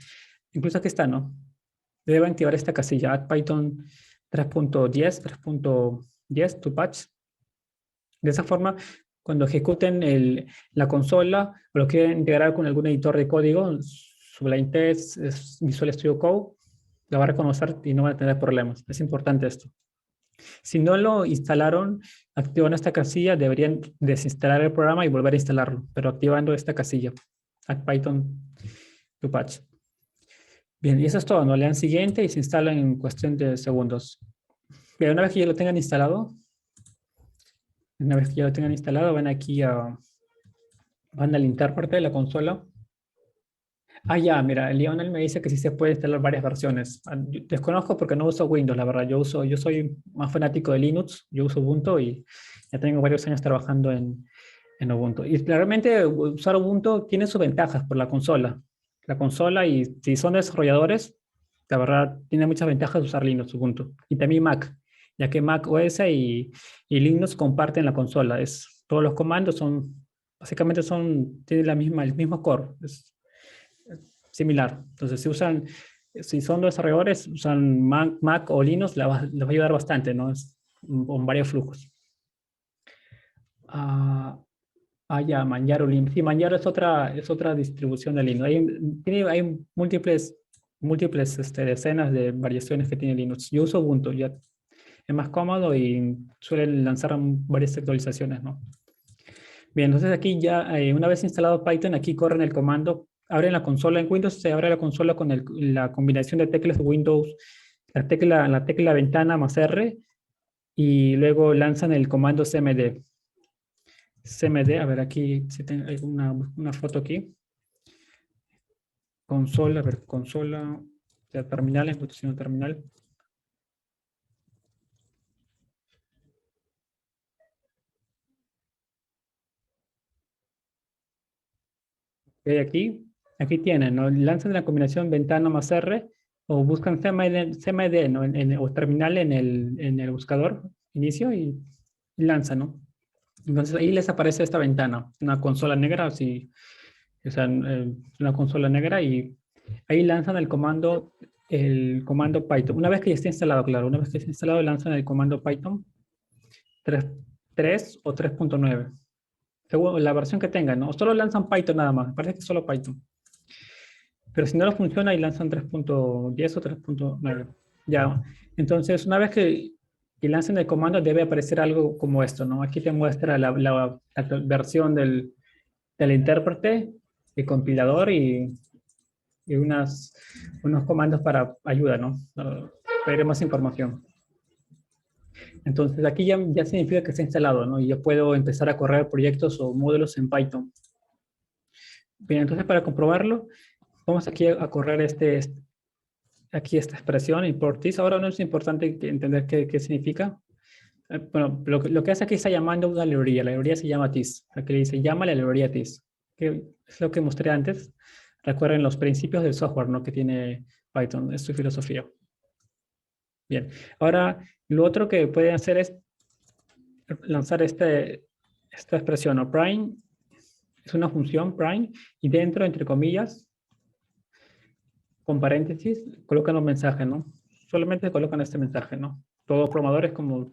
Speaker 1: incluso aquí está, ¿no? Deben activar esta casilla, Add Python 3.10, 3.10 to Patch. De esa forma, cuando ejecuten la consola o lo quieren integrar con algún editor de código, Sublime Text, Visual Studio Code, la va a reconocer y no van a tener problemas. Es importante esto. Si no lo instalaron, activando esta casilla, deberían desinstalar el programa y volver a instalarlo, pero activando esta casilla, Add Python to Patch. Bien, y eso es todo, ¿no? Le dan siguiente y se instala en cuestión de segundos. Bien, una vez que ya lo tengan instalado, van aquí van al intérprete de la consola. Ah, ya, mira, Lionel me dice que sí se puede instalar varias versiones. Yo desconozco porque no uso Windows, la verdad. Yo soy más fanático de Linux, yo uso Ubuntu y ya tengo varios años trabajando en Ubuntu. Y claramente usar Ubuntu tiene sus ventajas por la consola. La consola y si son desarrolladores, la verdad tiene muchas ventajas usar Linux, Ubuntu. Y también Mac, ya que Mac OS y Linux comparten la consola. Todos los comandos básicamente tienen el mismo core. Es similar. Entonces, si son desarrolladores, usan Mac o Linux, les va a ayudar bastante, ¿no? Con varios flujos. Ah, ya, Manjaro Linux. Sí, Manjaro es otra distribución de Linux. Hay múltiples decenas de variaciones que tiene Linux. Yo uso Ubuntu, ya es más cómodo y suelen lanzar varias actualizaciones, ¿no? Bien, entonces aquí ya, una vez instalado Python, aquí corren el comando, abren la consola en Windows, se abre la consola con la combinación de teclas de Windows, la tecla ventana más R, y luego lanzan el comando cmd. Cmd, a ver aquí si tengo una foto aquí. Consola, a ver, consola, ya terminal, institución terminal. Aquí tienen, ¿no? Lanzan la combinación ventana más R o buscan CMD, ¿no? O terminal en el buscador, inicio y lanzan, ¿no? Entonces ahí les aparece esta ventana, una consola negra, así, o sea, una consola negra y ahí lanzan el comando el comando Python. Una vez que ya esté instalado, claro, una vez que esté instalado, lanzan el comando Python 3 o 3.9. Según la versión que tengan, ¿no? O solo lanzan Python nada más, me parece que solo Python. Pero si no lo funciona, y lanzan 3.10 o 3.9. Ya, entonces una vez que lancen el comando, debe aparecer algo como esto, ¿no? Aquí te muestra la versión del intérprete, el compilador y unos comandos para ayuda, ¿no? Pedir más información. Entonces aquí ya significa que está instalado, ¿no? Y yo puedo empezar a correr proyectos o módulos en Python. Bien, entonces para comprobarlo, vamos aquí a correr aquí esta expresión, import this. Ahora no es importante entender qué significa. Bueno, lo que hace aquí está llamando una librería. La librería se llama this. Aquí le dice, llama la librería this. Que es lo que mostré antes. Recuerden los principios del software, ¿no? Que tiene Python. Es su filosofía. Bien. Ahora, lo otro que pueden hacer es lanzar esta expresión, ¿no? Prime es una función, prime, y dentro, entre comillas, con paréntesis, colocan un mensaje, ¿no? Solamente colocan este mensaje, ¿no? Todo programador es como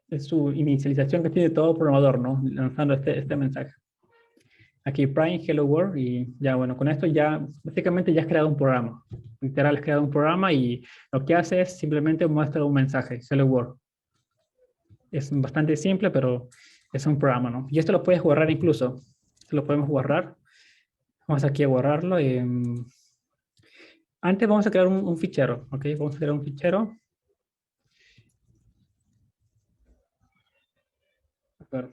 Speaker 1: es su inicialización que tiene todo programador, ¿no? Lanzando este mensaje. Aquí Prime, Hello World, y ya, bueno, con esto ya, básicamente ya has creado un programa. Literal, has creado un programa y lo que hace es simplemente muestra un mensaje, Hello World. Es bastante simple, pero es un programa, ¿no? Y esto lo puedes borrar incluso. Esto lo podemos borrar. Vamos aquí a borrarlo. Antes vamos a crear un fichero, ¿ok? Vamos a crear un fichero. A ver.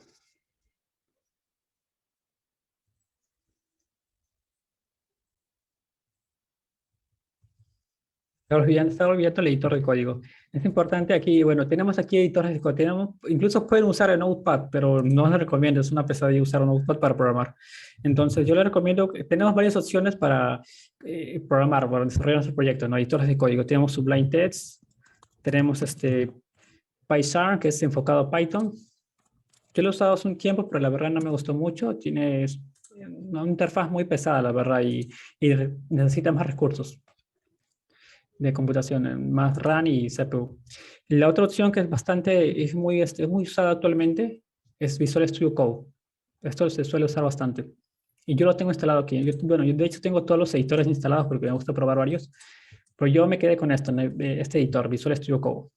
Speaker 1: Estaba olvidando el editor de código. Es importante aquí, bueno, tenemos aquí editores de código. Incluso pueden usar el Notepad, pero no les recomiendo, es una pesadilla usar un Notepad para programar. Entonces, yo les recomiendo, tenemos varias opciones para programar, para desarrollar nuestro proyecto, ¿no? Editores de código. Tenemos Sublime Text, tenemos PyCharm, que es enfocado a Python. Yo lo he usado hace un tiempo, pero la verdad no me gustó mucho. Tiene una interfaz muy pesada, la verdad, y necesita más recursos de computación, más RAM y CPU. La otra opción que es muy usada actualmente es Visual Studio Code. Esto se suele usar bastante. Y yo lo tengo instalado aquí. Bueno, yo de hecho tengo todos los editores instalados porque me gusta probar varios, pero yo me quedé con esto, este editor, Visual Studio Code.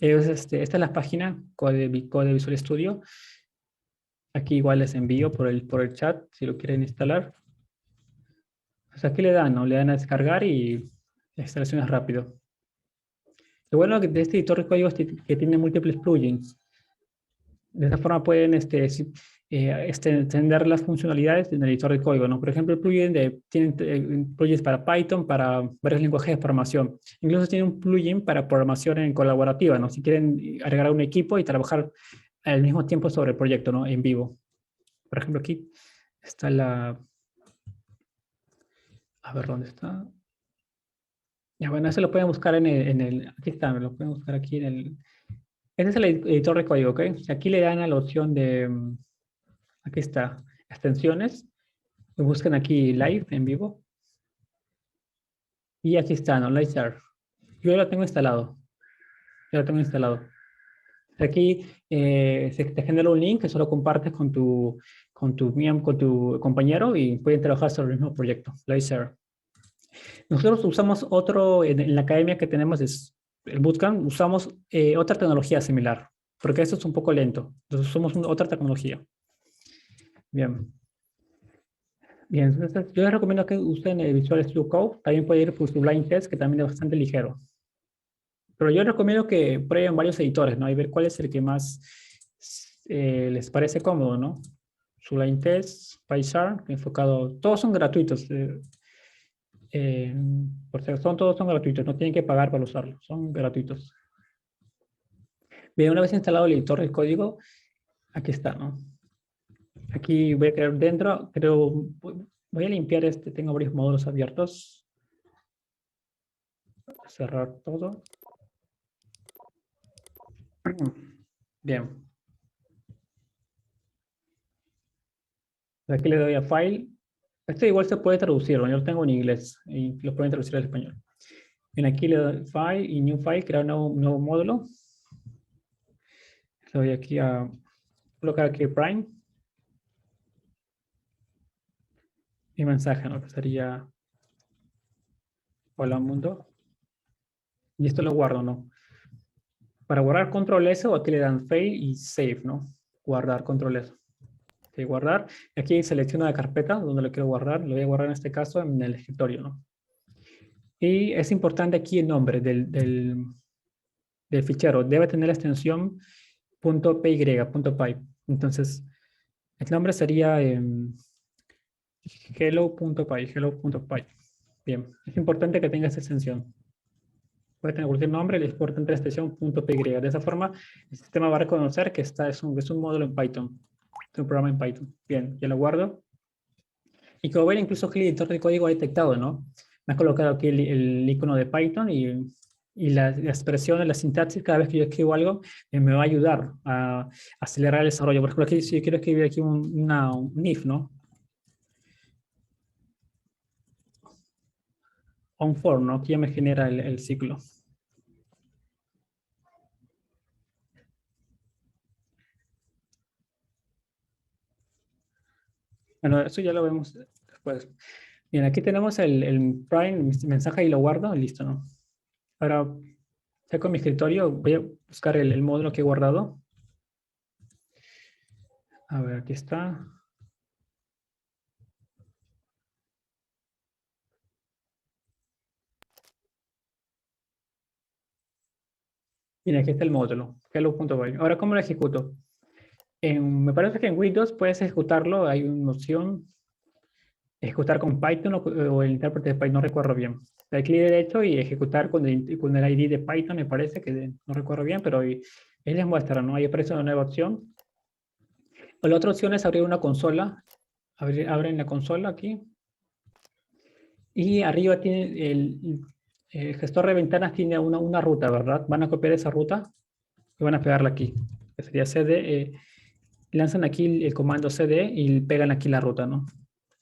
Speaker 1: Esta es la página, Code Visual Studio. Aquí igual les envío por el chat si lo quieren instalar. Pues aquí le dan, ¿no? Le dan a descargar y la instalación es rápido. Lo bueno de este editor de código es que tiene múltiples plugins. De esta forma pueden extender las funcionalidades en el editor de código, ¿no? Por ejemplo, tienen plugins para Python, para varios lenguajes de programación. Incluso tiene un plugin para programación en colaborativa, ¿no? Si quieren agregar un equipo y trabajar al mismo tiempo sobre el proyecto, ¿no? En vivo. Por ejemplo, aquí está a ver, ¿dónde está? Ya, bueno, eso lo pueden buscar aquí está, lo pueden buscar aquí en el, este es el editor de código, ¿ok? Aquí le dan a la opción de, aquí está, extensiones. Buscan aquí live, en vivo. Y aquí está, ¿no? Live. Yo lo tengo instalado. Yo lo tengo instalado. Aquí se te genera un link que solo compartes con tu compañero y pueden trabajar sobre el mismo proyecto. Live. Nosotros usamos otro, en la academia que tenemos, es el Bootcamp, usamos otra tecnología similar, porque esto es un poco lento. Entonces usamos otra tecnología. Bien. Bien, entonces yo les recomiendo que usen el Visual Studio Code. También puede ir por Sublime Text, que también es bastante ligero. Pero yo recomiendo que prueben varios editores, ¿no? Y ver cuál es el que más les parece cómodo, ¿no? Sublime Text, PyCharm, enfocado, todos son gratuitos. Eh, por cierto, todos son gratuitos, no tienen que pagar para usarlos, son gratuitos. Bien, una vez instalado el editor del código, aquí está, ¿no? Aquí voy a crear dentro, voy a limpiar tengo varios módulos abiertos. Cerrar todo. Bien. Aquí le doy a File Este igual se puede traducir, ¿no? Yo lo tengo en inglés y lo pueden traducir al español. Bien, aquí le doy File y New File, crear un nuevo módulo. Le doy aquí a colocar aquí Prime y mensaje, ¿no? Que sería hola mundo. Y esto lo guardo, ¿no? Para guardar control S, o aquí le dan Fail y Save, ¿no? Guardar control S. Ok, guardar. Aquí selecciono la carpeta donde lo quiero guardar. Lo voy a guardar en este caso en el escritorio, ¿no? Y es importante aquí el nombre del fichero. Debe tener la extensión .py, .py. Entonces, el nombre sería hello.py, hello.py. Bien, es importante que tenga esta extensión. Puede tener cualquier nombre, es importante la extensión .py. De esa forma, el sistema va a reconocer que es un módulo en Python, es un programa en Python. Bien, ya lo guardo. Y como ven, incluso aquí el editor de código ha detectado, ¿no? Me ha colocado aquí el icono de Python y la expresión, la sintaxis, cada vez que yo escribo algo, me va a ayudar a acelerar el desarrollo. Por ejemplo, aquí, si yo quiero escribir aquí un if, ¿no? O un for, ¿no? Que ya me genera el ciclo. Bueno, eso ya lo vemos después. Bien, aquí tenemos el prime, mensaje y lo guardo, listo, ¿no? Ahora, saco mi escritorio, voy a buscar el módulo que he guardado. A ver, aquí está. Mira, aquí está el módulo, hello.py. Ahora, ¿cómo lo ejecuto? Me parece que en Windows puedes ejecutarlo, hay una opción, ejecutar con Python o el intérprete de Python, no recuerdo bien. Le clic derecho y ejecutar con el ID de Python, me parece que no recuerdo bien, pero ahí les muestra, ¿no? Ahí aparece una nueva opción. O la otra opción es abrir una consola. Abren la consola aquí. Y arriba tiene el gestor de ventanas tiene una ruta, ¿verdad? Van a copiar esa ruta y van a pegarla aquí. Que sería CD. Lanzan aquí el comando CD y pegan aquí la ruta, ¿no?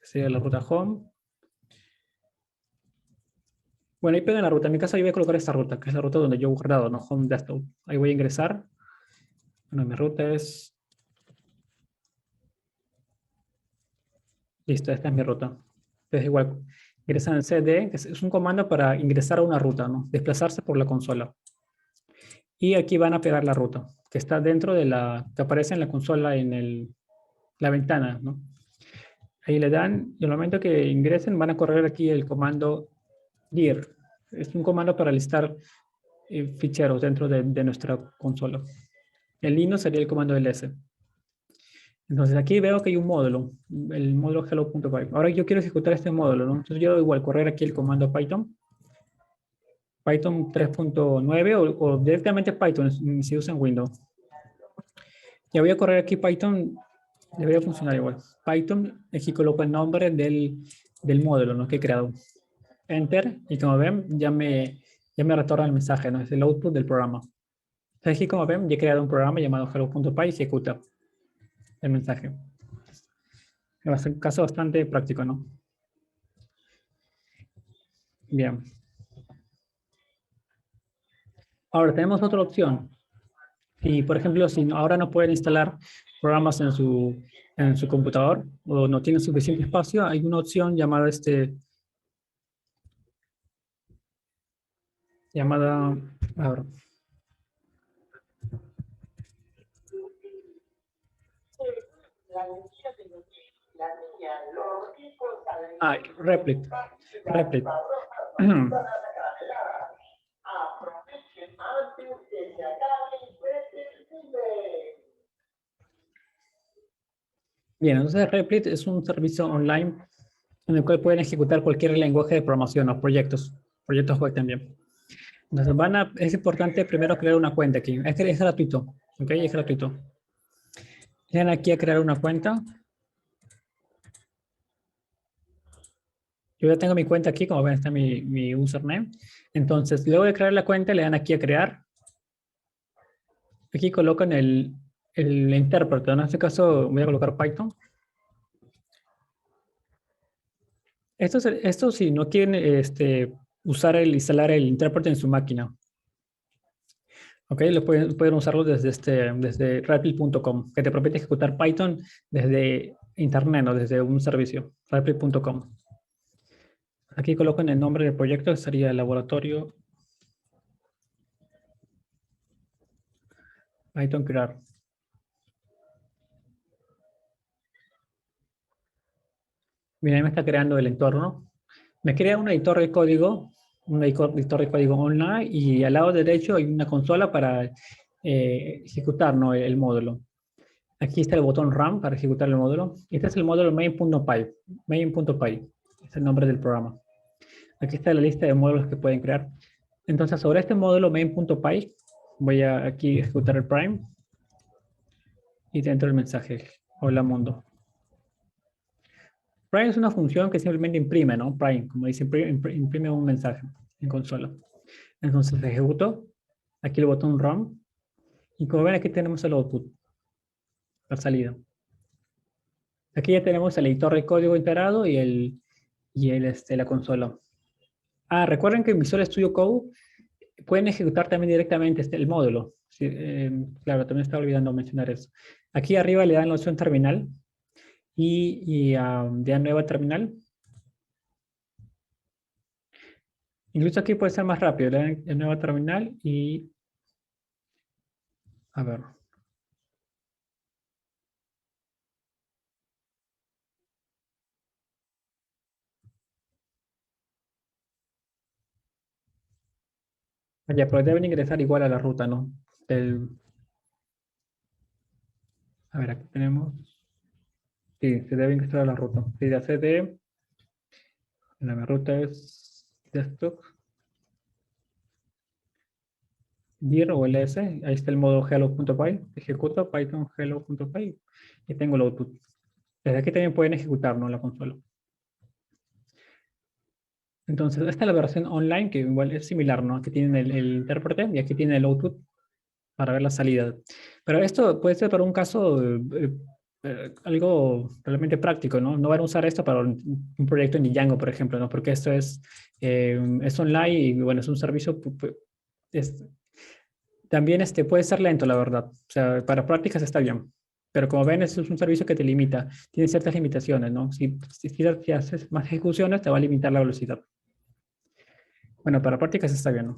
Speaker 1: Que sería la ruta home. Bueno, ahí pegan la ruta. En mi caso yo voy a colocar esta ruta, que es la ruta donde yo he guardado, ¿no? Home desktop. Ahí voy a ingresar. Bueno, mi ruta es... Listo, esta es mi ruta. Entonces igual, ingresan el CD, que es un comando para ingresar a una ruta, ¿no? Desplazarse por la consola. Y aquí van a pegar la ruta, que está dentro de que aparece en la consola la ventana, ¿no? Ahí le dan, y al momento que ingresen van a correr aquí el comando dir. Es un comando para listar ficheros dentro de nuestra consola. El Linux sería el comando ls. Entonces aquí veo que hay un módulo, el módulo hello.py. Ahora yo quiero ejecutar este módulo, ¿no? Entonces yo igual correr aquí el comando Python 3.9 o directamente Python si se usa en Windows. Ya voy a correr aquí Python, debería funcionar igual. Python, aquí coloco el nombre del módulo, ¿no? Que he creado. Enter, y como ven, ya me retorna el mensaje, ¿no? Es el output del programa. Entonces aquí como ven, ya he creado un programa llamado hello.py y ejecuta el mensaje. Es un caso bastante práctico, ¿no? Bien. Ahora tenemos otra opción. Y por ejemplo, si ahora no pueden instalar programas en su computador o no tienen suficiente espacio, hay una opción llamada, a ver, Replit. Replit. Bien, entonces Replit es un servicio online en el cual pueden ejecutar cualquier lenguaje de programación o proyectos web también. Entonces es importante primero crear una cuenta aquí. Es gratuito, ¿ok? Es gratuito. Le dan aquí a crear una cuenta. Yo ya tengo mi cuenta aquí, como ven está mi username. Entonces, luego de crear la cuenta, le dan aquí a crear. Aquí colocan el intérprete. En este caso voy a colocar Python. Esto si no quieren instalar el intérprete en su máquina. Ok, pueden usarlo desde rapid.com, que te permite ejecutar Python desde internet, ¿no? Desde un servicio, rapid.com. Aquí colocan el nombre del proyecto, que sería el laboratorio Python crear. Mira, ahí me está creando el entorno. Me crea un editor de código online y al lado derecho hay una consola para ejecutar, ¿no? El módulo. Aquí está el botón Run para ejecutar el módulo. Este es el módulo main.py. Main.py es el nombre del programa. Aquí está la lista de módulos que pueden crear. Entonces, sobre este módulo main.py, voy a aquí ejecutar el prime y dentro el mensaje. Hola mundo. Prime es una función que simplemente imprime, ¿no? Prime, como dice, imprime un mensaje en consola. Entonces ejecuto, aquí el botón Run, y como ven aquí tenemos el output, la salida. Aquí ya tenemos el editor de código integrado y la consola. Ah, recuerden que en Visual Studio Code pueden ejecutar también directamente el módulo. Sí, claro, también estaba olvidando mencionar eso. Aquí arriba le dan la opción terminal de nueva terminal. Incluso aquí puede ser más rápido. Le dan en nueva terminal y a ver. Ya, pero deben ingresar igual a la ruta, ¿no? Del, a ver, aquí tenemos. Sí, se debe ingresar a la ruta. Si la CD, la ruta es desktop, dir o ls, ahí está el modo hello.py, ejecuto python hello.py y tengo el output. Desde aquí también pueden ejecutar, ¿no? La consola. Entonces, esta es la versión online, que igual es similar, ¿no? Aquí tienen el intérprete y aquí tienen el output para ver la salida. Pero esto puede ser para un caso algo realmente práctico, ¿no? No van a usar esto para un proyecto en Django, por ejemplo, ¿no? Porque esto es online y, bueno, es un servicio, es, también puede ser lento, la verdad. O sea, para prácticas está bien. Pero como ven, es un servicio que te limita, tiene ciertas limitaciones, ¿no? Si haces más ejecuciones, te va a limitar la velocidad. Bueno, para prácticas está bien, ¿no?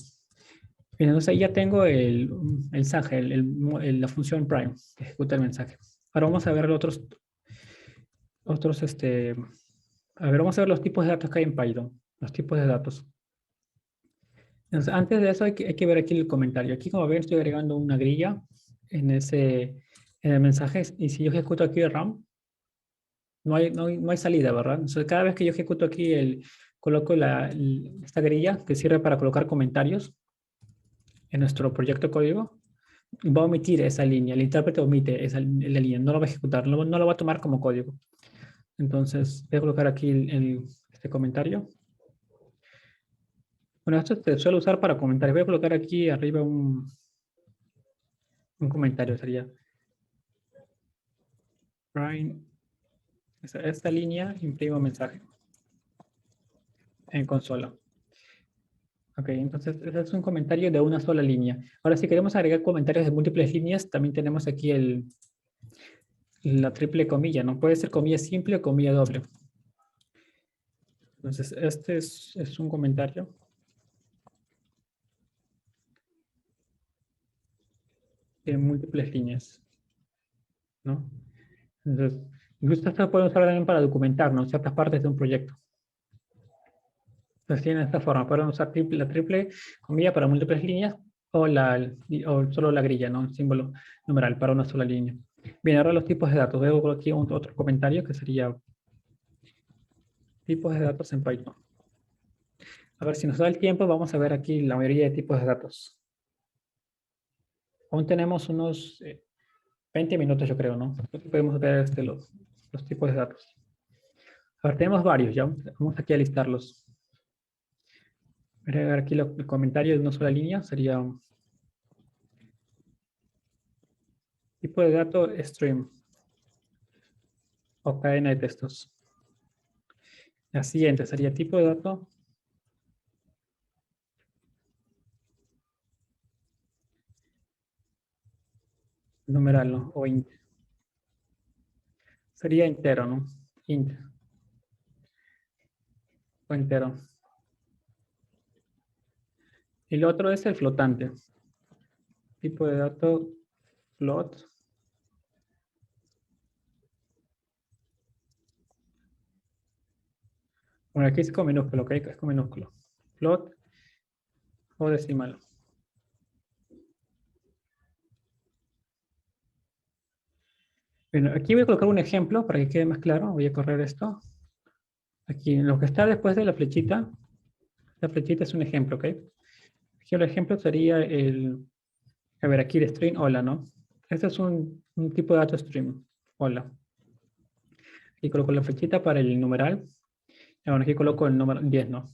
Speaker 1: Bien, entonces ahí ya tengo el mensaje, la función prime, que ejecuta el mensaje. Ahora vamos a ver otros, a ver, vamos a ver los tipos de datos que hay en Python, los tipos de datos. Entonces, antes de eso hay que ver aquí el comentario. Aquí, como ven, estoy agregando una grilla en el mensaje, y si yo ejecuto aquí el RAM, no hay salida, ¿verdad? Entonces, cada vez que yo ejecuto aquí, coloco esta grilla que sirve para colocar comentarios en nuestro proyecto código, va a omitir esa línea. El intérprete omite la línea, no lo va a ejecutar, no lo va a tomar como código. Entonces, voy a colocar aquí este comentario. Bueno, esto se suele usar para comentarios. Voy a colocar aquí arriba un comentario, sería prime. Esta línea imprime un mensaje en consola. Ok, entonces ese es un comentario de una sola línea. Ahora, si queremos agregar comentarios de múltiples líneas, también tenemos aquí la triple comilla, ¿no? Puede ser comilla simple o comilla doble. Entonces, este es un comentario de múltiples líneas, ¿no? Entonces, incluso esto puede usar también para documentar, ¿no? Ciertas partes de un proyecto. Entonces, tienen esta forma. Pueden usar la triple comilla para múltiples líneas o solo la grilla, ¿no? El símbolo numeral para una sola línea. Bien, ahora los tipos de datos. Veo por aquí otro comentario que sería tipos de datos en Python. A ver, si nos da el tiempo, vamos a ver aquí la mayoría de tipos de datos. Aún tenemos unos 20 minutos, yo creo, ¿no? Podemos ver los tipos de datos. A ver, tenemos varios, ya. Vamos aquí a listarlos. Voy a agregar aquí el comentario de una sola línea. Sería tipo de dato stream o cadena de textos. La siguiente sería tipo de dato. Numeral, ¿no? O int. Sería entero, ¿no? Int. O entero. Y lo otro es el flotante. Tipo de dato float. Bueno, aquí es con minúsculo, ¿ok? Es con minúsculo. Float o decimal. Bueno, aquí voy a colocar un ejemplo para que quede más claro. Voy a correr esto. Aquí, lo que está después de la flechita es un ejemplo, ¿ok? Aquí el ejemplo sería el, a ver, aquí el string hola, ¿no? Este es un tipo de dato string, hola. Aquí coloco la flechita para el numeral. Bueno, aquí coloco el número 10, ¿no?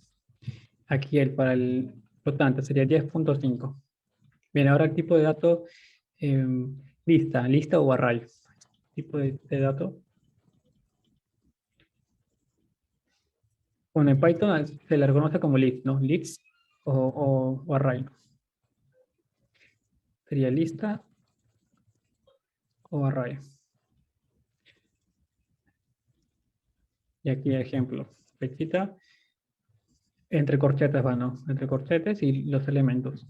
Speaker 1: Aquí el para el flotante sería 10.5. Bien, ahora el tipo de dato eh, lista o array. Tipo de dato. Bueno, en Python se le reconoce como list, ¿no? List o array. Sería lista o array. Y aquí ejemplo. Flechita. Entre corchetes van, ¿no? Entre corchetes y los elementos.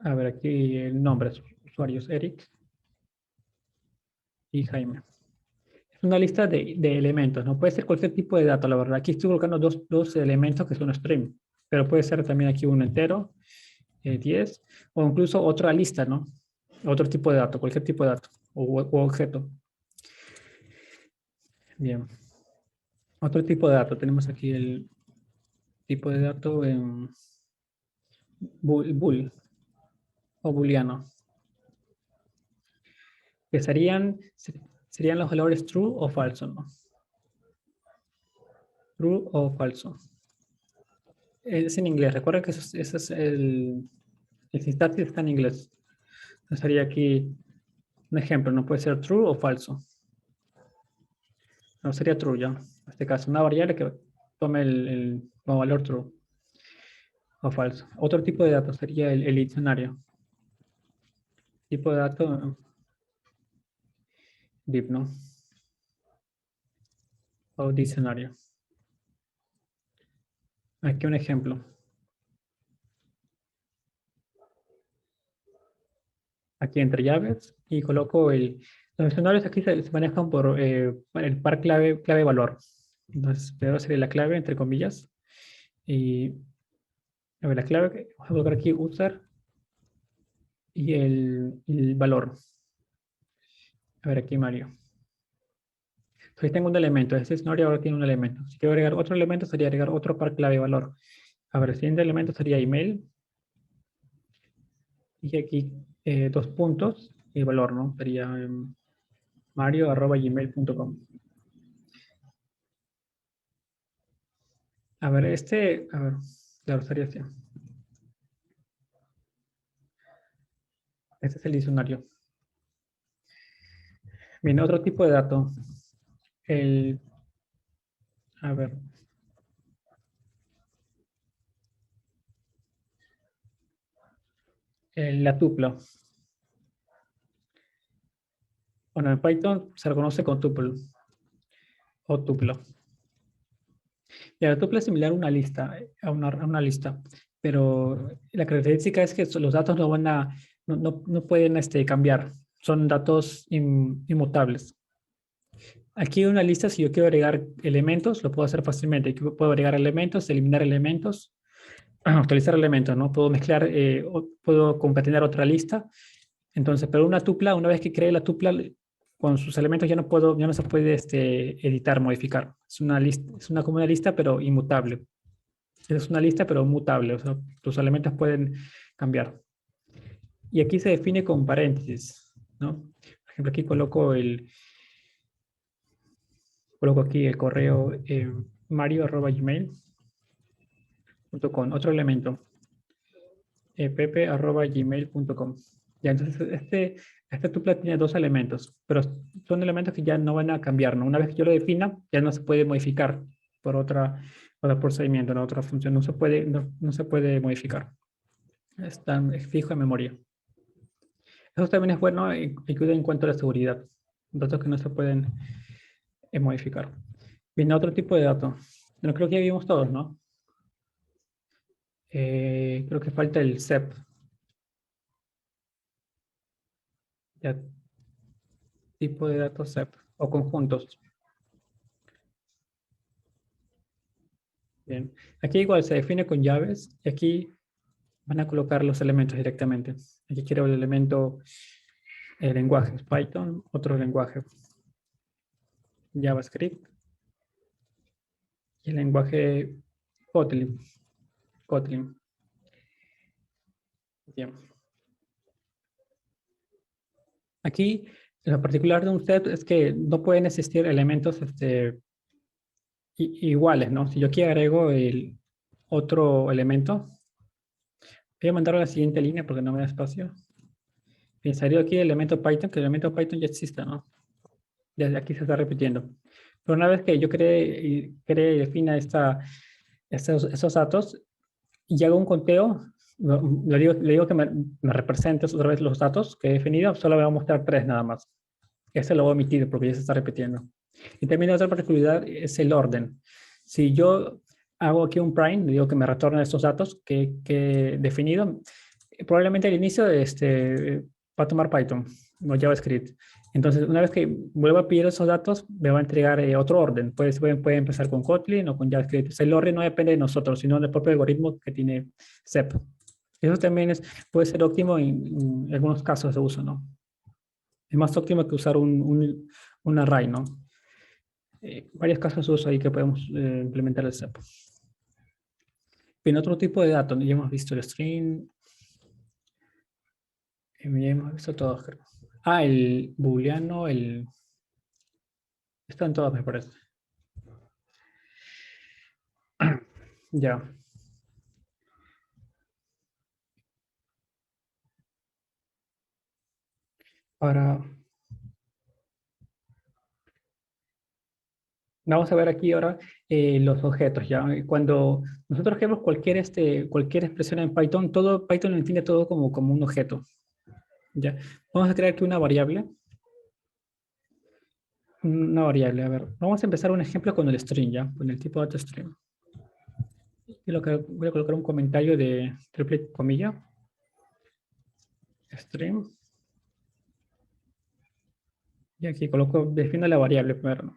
Speaker 1: A ver, aquí el nombre, usuarios Eric y Jaime. Es una lista de elementos, no puede ser cualquier tipo de dato, la verdad. Aquí estoy colocando dos elementos que son string, pero puede ser también aquí un entero, 10, o incluso otra lista, ¿no? Otro tipo de dato, cualquier tipo de dato o objeto. Bien. Otro tipo de dato, tenemos aquí el tipo de dato en bool o booleano, que serían los valores true o falso, ¿no? True o falso. Es en inglés, recuerda que eso es el sintaxis está en inglés. Entonces sería aquí un ejemplo, no puede ser true o falso. No sería true ya. En este caso, una variable que tome como valor true o falso. Otro tipo de datos sería el diccionario. Tipo de dato div, ¿no? O diccionario. Aquí un ejemplo. Aquí entre llaves y coloco los diccionarios aquí se manejan por el par clave valor. Entonces, primero sería la clave entre comillas. Y a ver, la clave, voy a colocar aquí user y el valor. A ver, aquí Mario. Entonces tengo un elemento. Este escenario ahora tiene un elemento. Si quiero agregar otro elemento, sería agregar otro par clave valor. A ver, el siguiente elemento sería email. Y aquí dos puntos y valor, ¿no? Sería mario@gmail.com. A ver, a ver, claro, sería así. Este es el diccionario. Bien, otro tipo de dato. El, a ver, la tupla. Bueno, en Python se reconoce con tuple o tupla. Y la tupla es similar a una lista, a una lista, pero la característica es que los datos no pueden cambiar, son datos inmutables. Aquí en una lista, si yo quiero agregar elementos, lo puedo hacer fácilmente. Aquí puedo agregar elementos, eliminar elementos, actualizar elementos, ¿no? Puedo mezclar, puedo concatenar otra lista. Entonces, pero una tupla, una vez que cree la tupla, con sus elementos ya no se puede editar, modificar. Es una lista, como una lista, pero inmutable. Es una lista, pero mutable. O sea, tus elementos pueden cambiar. Y aquí se define con paréntesis, ¿no? Por ejemplo, aquí coloco aquí el correo mario@gmail.com, otro elemento, pepe@gmail.com. Ya, entonces Esta tupla tiene dos elementos, pero son elementos que ya no van a cambiar, ¿no? Una vez que yo lo defina, ya no se puede modificar por otro procedimiento, ¿no? Otra función, no se puede modificar. Está fijo en memoria. Eso también es bueno y ayuda en cuanto a la seguridad. Datos que no se pueden modificar. Viene otro tipo de datos. Bueno, creo que ya vimos todos, ¿no? Creo que falta el SEP. Ya, tipo de datos SEP o conjuntos. Bien. Aquí igual se define con llaves y aquí van a colocar los elementos directamente. Aquí quiero el elemento, el lenguaje Python, otro lenguaje JavaScript y el lenguaje Kotlin. Kotlin. Bien. Aquí, lo particular de un set es que no pueden existir elementos iguales, ¿no? Si yo aquí agrego el otro elemento, voy a mandarlo a la siguiente línea porque no me da espacio. Pensaría aquí el elemento Python, que el elemento Python ya existe, ¿no? Desde aquí se está repitiendo. Pero una vez que yo cree y defina esos datos y hago un conteo, le digo que me representes otra vez los datos que he definido, solo me va a mostrar 3 nada más. Ese lo voy a omitir porque ya se está repitiendo. Y también otra particularidad es el orden. Si yo hago aquí un prime, le digo que me retorne estos datos que he definido, probablemente al inicio va a tomar Python o JavaScript. Entonces, una vez que vuelva a pedir esos datos, me va a entregar otro orden. Puede empezar con Kotlin o con JavaScript. O sea, el orden no depende de nosotros, sino del propio algoritmo que tiene SEP. Eso también puede ser óptimo en algunos casos de uso, ¿no? Es más óptimo que usar un array, ¿no? Varios casos de uso ahí que podemos implementar el SEP. En otro tipo de datos, ya hemos visto el string, ya hemos visto todos, creo. Ah, el booleano, están todos, me parece. Ya. Ahora, vamos a ver aquí ahora los objetos, ¿ya? Cuando nosotros queremos cualquier expresión en Python, Python lo entiende todo como un objeto, ¿ya? Vamos a crear aquí una variable. Una variable, a ver. Vamos a empezar un ejemplo con el string, ¿ya? Con el tipo de string. Voy a colocar un comentario de triple comilla. String. Y aquí defino la variable primero, ¿no?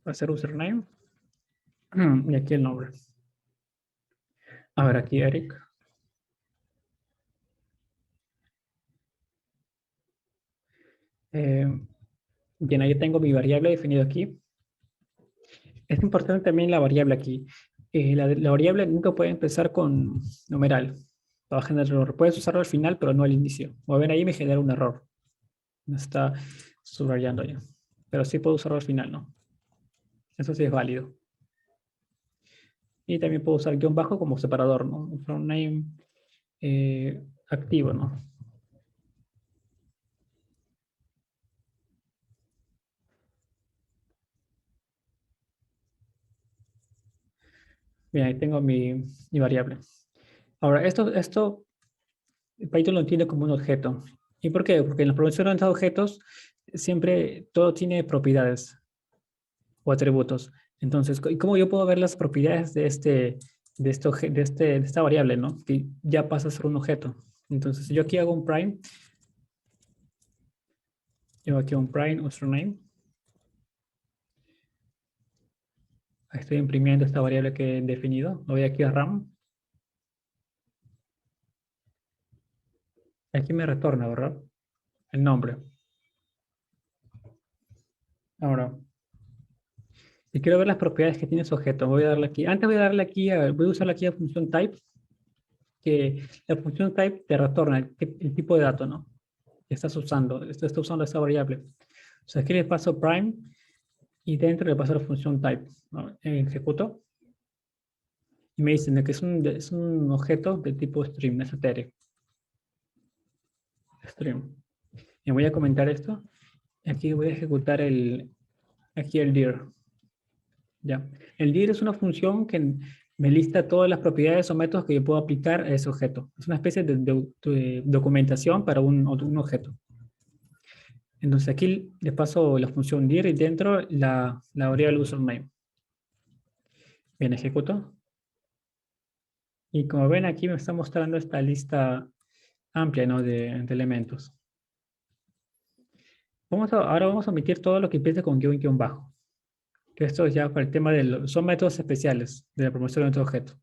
Speaker 1: Va a ser username. Y aquí el nombre. A ver, aquí Eric. Eh, bien, ahí tengo mi variable definida aquí. Es importante también la variable aquí. La variable nunca puede empezar con numeral. Va a generar error. Puedes usarlo al final, pero no al inicio. Como ven ahí me genera un error. Me está subrayando ya. Pero sí puedo usarlo al final, ¿no? Eso sí es válido. Y también puedo usar guión bajo como separador, ¿no? From name activo, ¿no? Bien, ahí tengo mi variable. Ahora, esto Python lo entiende como un objeto. ¿Y por qué? Porque en la programación de objetos siempre todo tiene propiedades o atributos. Entonces, ¿cómo yo puedo ver las propiedades de esta variable, ¿no? Que ya pasa a ser un objeto. Entonces, yo aquí hago un prime. Yo aquí un prime username. Estoy imprimiendo esta variable que he definido. Lo voy aquí a RAM. Aquí me retorna, ¿verdad? El nombre. Ahora, si quiero ver las propiedades que tiene su objeto, voy a darle aquí. Antes voy a darle aquí, voy a usar aquí la función type, que la función type te retorna el tipo de dato, ¿no? Que estás usando. Está usando esta variable. O sea, aquí le paso prime y dentro le paso la función type, ¿no? Ejecuto. Y me dicen que es un objeto de tipo stream, es string. Y voy a comentar esto. Aquí voy a ejecutar aquí el dir. ¿Ya? El dir es una función que me lista todas las propiedades o métodos que yo puedo aplicar a ese objeto. Es una especie de documentación para un objeto. Entonces aquí le paso la función dir y dentro la variable username. Bien, ejecuto. Y como ven aquí me está mostrando esta lista amplia, ¿no? de elementos. Ahora vamos a omitir todo lo que empiece con guión bajo. Que esto es ya para el tema son métodos especiales de la promoción de nuestro objeto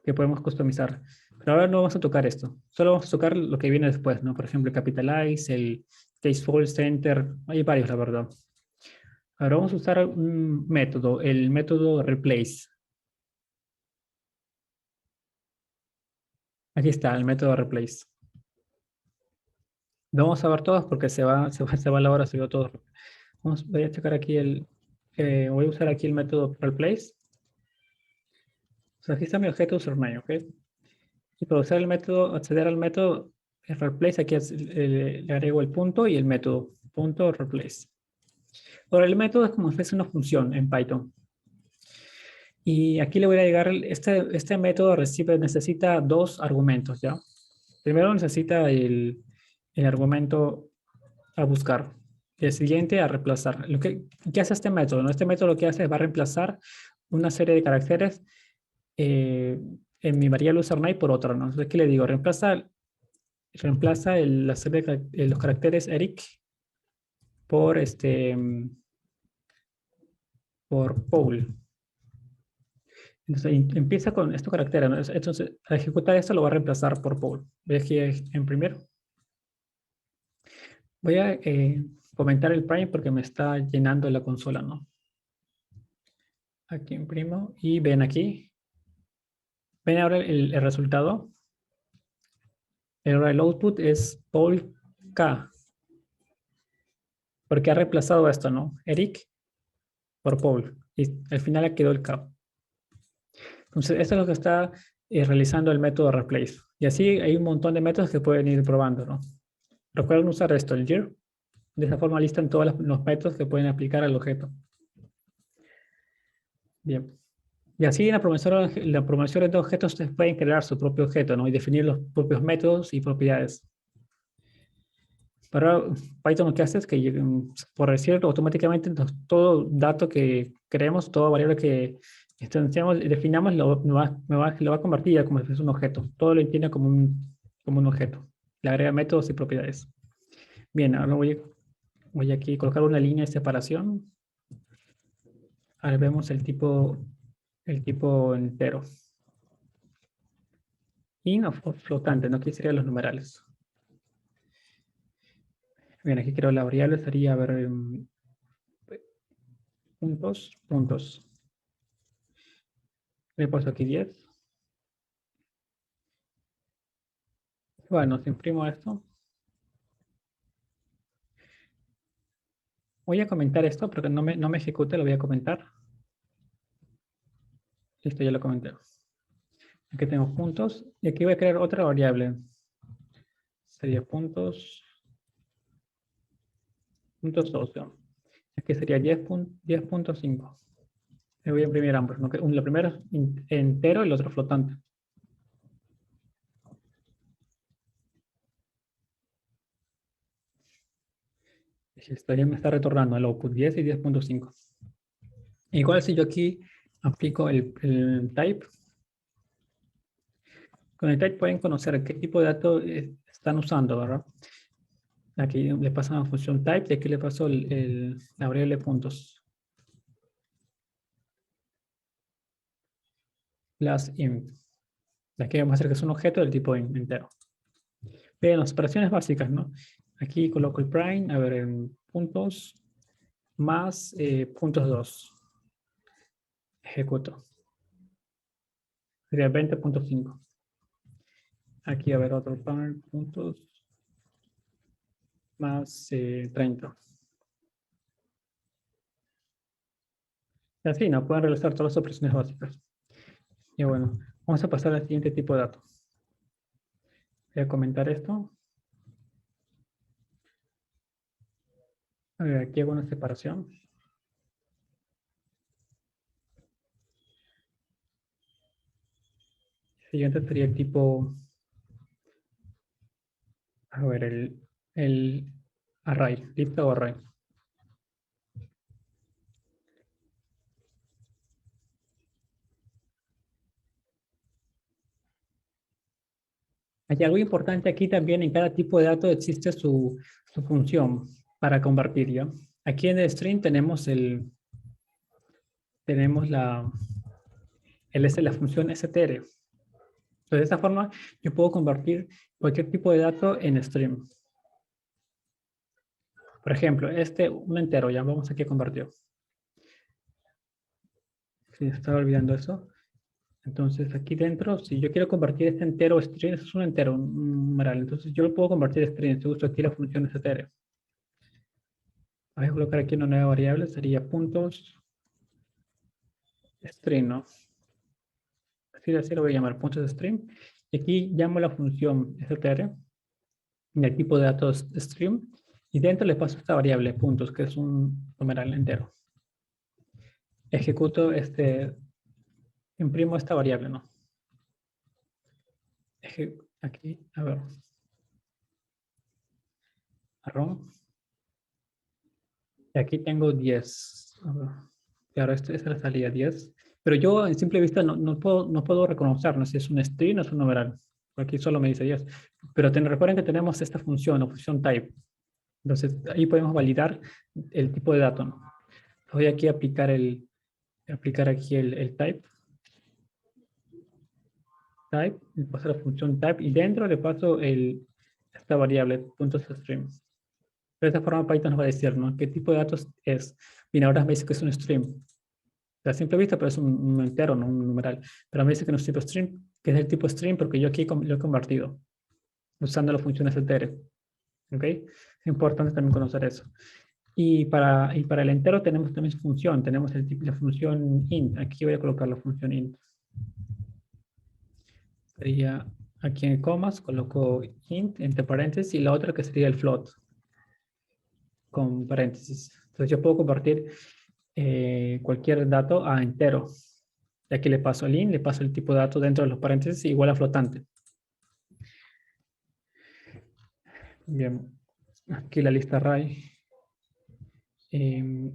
Speaker 1: que podemos customizar. Pero ahora no vamos a tocar esto. Solo vamos a tocar lo que viene después, ¿no? Por ejemplo, el capitalize, el case center. Hay varios, la verdad. Ahora vamos a usar un método, el método replace. Aquí está, el método replace. Lo vamos a ver todos porque se va la hora, se ve todo. Voy a checar aquí voy a usar aquí el método replace. O sea, aquí está mi objeto username, ¿ok? Y para usar el método, acceder al método replace, aquí le agrego el punto y el método, punto replace. Ahora, el método es como si fuese una función en Python. Y aquí le voy a agregar, este método necesita dos argumentos, ¿ya? Primero necesita el argumento a buscar. Y el siguiente a reemplazar. ¿Qué hace este método? ¿No? Este método lo que hace es va a reemplazar una serie de caracteres en mi variable username por otra, ¿no? Entonces, ¿qué le digo? Reemplaza la serie los caracteres Eric por por Paul. Entonces empieza con estos caracteres, ¿no? Entonces, al ejecutar esto lo va a reemplazar por Paul. Voy aquí a imprimir. Voy a comentar el prime porque me está llenando la consola, ¿no? Aquí imprimo y ven aquí. Ven ahora el resultado. Ahora el output es Paul K. Porque ha reemplazado esto, ¿no? Eric por Paul. Y al final quedó el K. Entonces, esto es lo que está realizando el método replace. Y así hay un montón de métodos que pueden ir probando, ¿no? Recuerden usar esto, el dir. De esa forma listan todos los métodos que pueden aplicar al objeto. Bien. Y así en la programación de objetos ustedes pueden crear su propio objeto, ¿no? Y definir los propios métodos y propiedades. Pero Python lo que hace es que, por decir automáticamente, todo dato que creemos, toda variable que definamos, lo va a convertir ya como si fuese un objeto. Todo lo entiende como un objeto. Le agrega métodos y propiedades. Bien, ahora voy aquí a colocar una línea de separación. Ahora vemos el tipo entero. Y no, flotante, ¿no? Aquí serían los numerales. Bien, aquí creo la variable sería, a ver, puntos. Le paso aquí 10. Bueno, si imprimo esto. Voy a comentar esto porque no me ejecute, lo voy a comentar. Listo, ya lo comenté. Aquí tengo puntos y aquí voy a crear otra variable. Sería puntos 2. Aquí sería 10.5. Le voy a imprimir ambos, ¿no? La primera es entero y el otro flotante. Esto ya me está retornando el output 10 y 10.5. Igual si yo aquí aplico el type, con el type pueden conocer qué tipo de datos están usando, ¿verdad? Aquí le pasan la función type y aquí le paso la variable puntos. Plus int. Aquí vamos a hacer que es un objeto del tipo entero. Bien, las operaciones básicas, ¿no? Aquí coloco el prime, a ver, en puntos más puntos 2. Ejecuto. Sería 20.5. Aquí a ver otro par, puntos más 30. Y así, ¿no? Pueden realizar todas las operaciones básicas. Y bueno, vamos a pasar al siguiente tipo de datos. Voy a comentar esto. A ver, aquí hago una separación. Siguiente sería el tipo, a ver, el array, lista o array. Hay algo importante aquí también, en cada tipo de dato existe su función para convertir, ¿ya? Aquí en el string tenemos la función str. Entonces, de esta forma, yo puedo convertir cualquier tipo de dato en string. Por ejemplo, un entero, ya vamos aquí a convertir. Si estaba olvidando eso. Entonces, aquí dentro, si yo quiero convertir este entero string, eso es un entero, un numeral. Entonces, yo lo puedo convertir en string. Si uso aquí la función str. Voy a colocar aquí una nueva variable, sería puntos string, ¿no? Así lo voy a llamar, puntos string. Y aquí llamo la función str del tipo de datos string. Y dentro le paso esta variable, puntos, que es un numeral entero. Ejecuto imprimo esta variable, ¿no? Aquí, a ver, arrow. Y aquí tengo 10. A ver, claro, esta es la salida 10. Pero yo en simple vista no puedo reconocer, ¿no? Si es un string o es un numeral. Aquí solo me dice 10. Pero recuerden que tenemos esta función, la función type. Entonces, ahí podemos validar el tipo de dato, ¿no? Voy aquí a aplicar aquí el type. Type, le paso la función type y dentro le paso esta variable, puntos string. De esta forma Python nos va a decir, ¿no? ¿Qué tipo de datos es? Bien, ahora me dice que es un string. A simple vista, pero es un entero, no un numeral. Pero me dice que no es tipo string, que es el tipo string porque yo aquí lo he convertido usando la función str. ¿Ok? Es importante también conocer eso. Y para el entero tenemos también su función. Tenemos la función int. Aquí voy a colocar la función int. Sería aquí en comas, coloco int entre paréntesis y la otra que sería el float con paréntesis. Entonces yo puedo convertir cualquier dato a entero. Y aquí le paso el int, le paso el tipo de dato dentro de los paréntesis igual a flotante. Bien, aquí la lista array.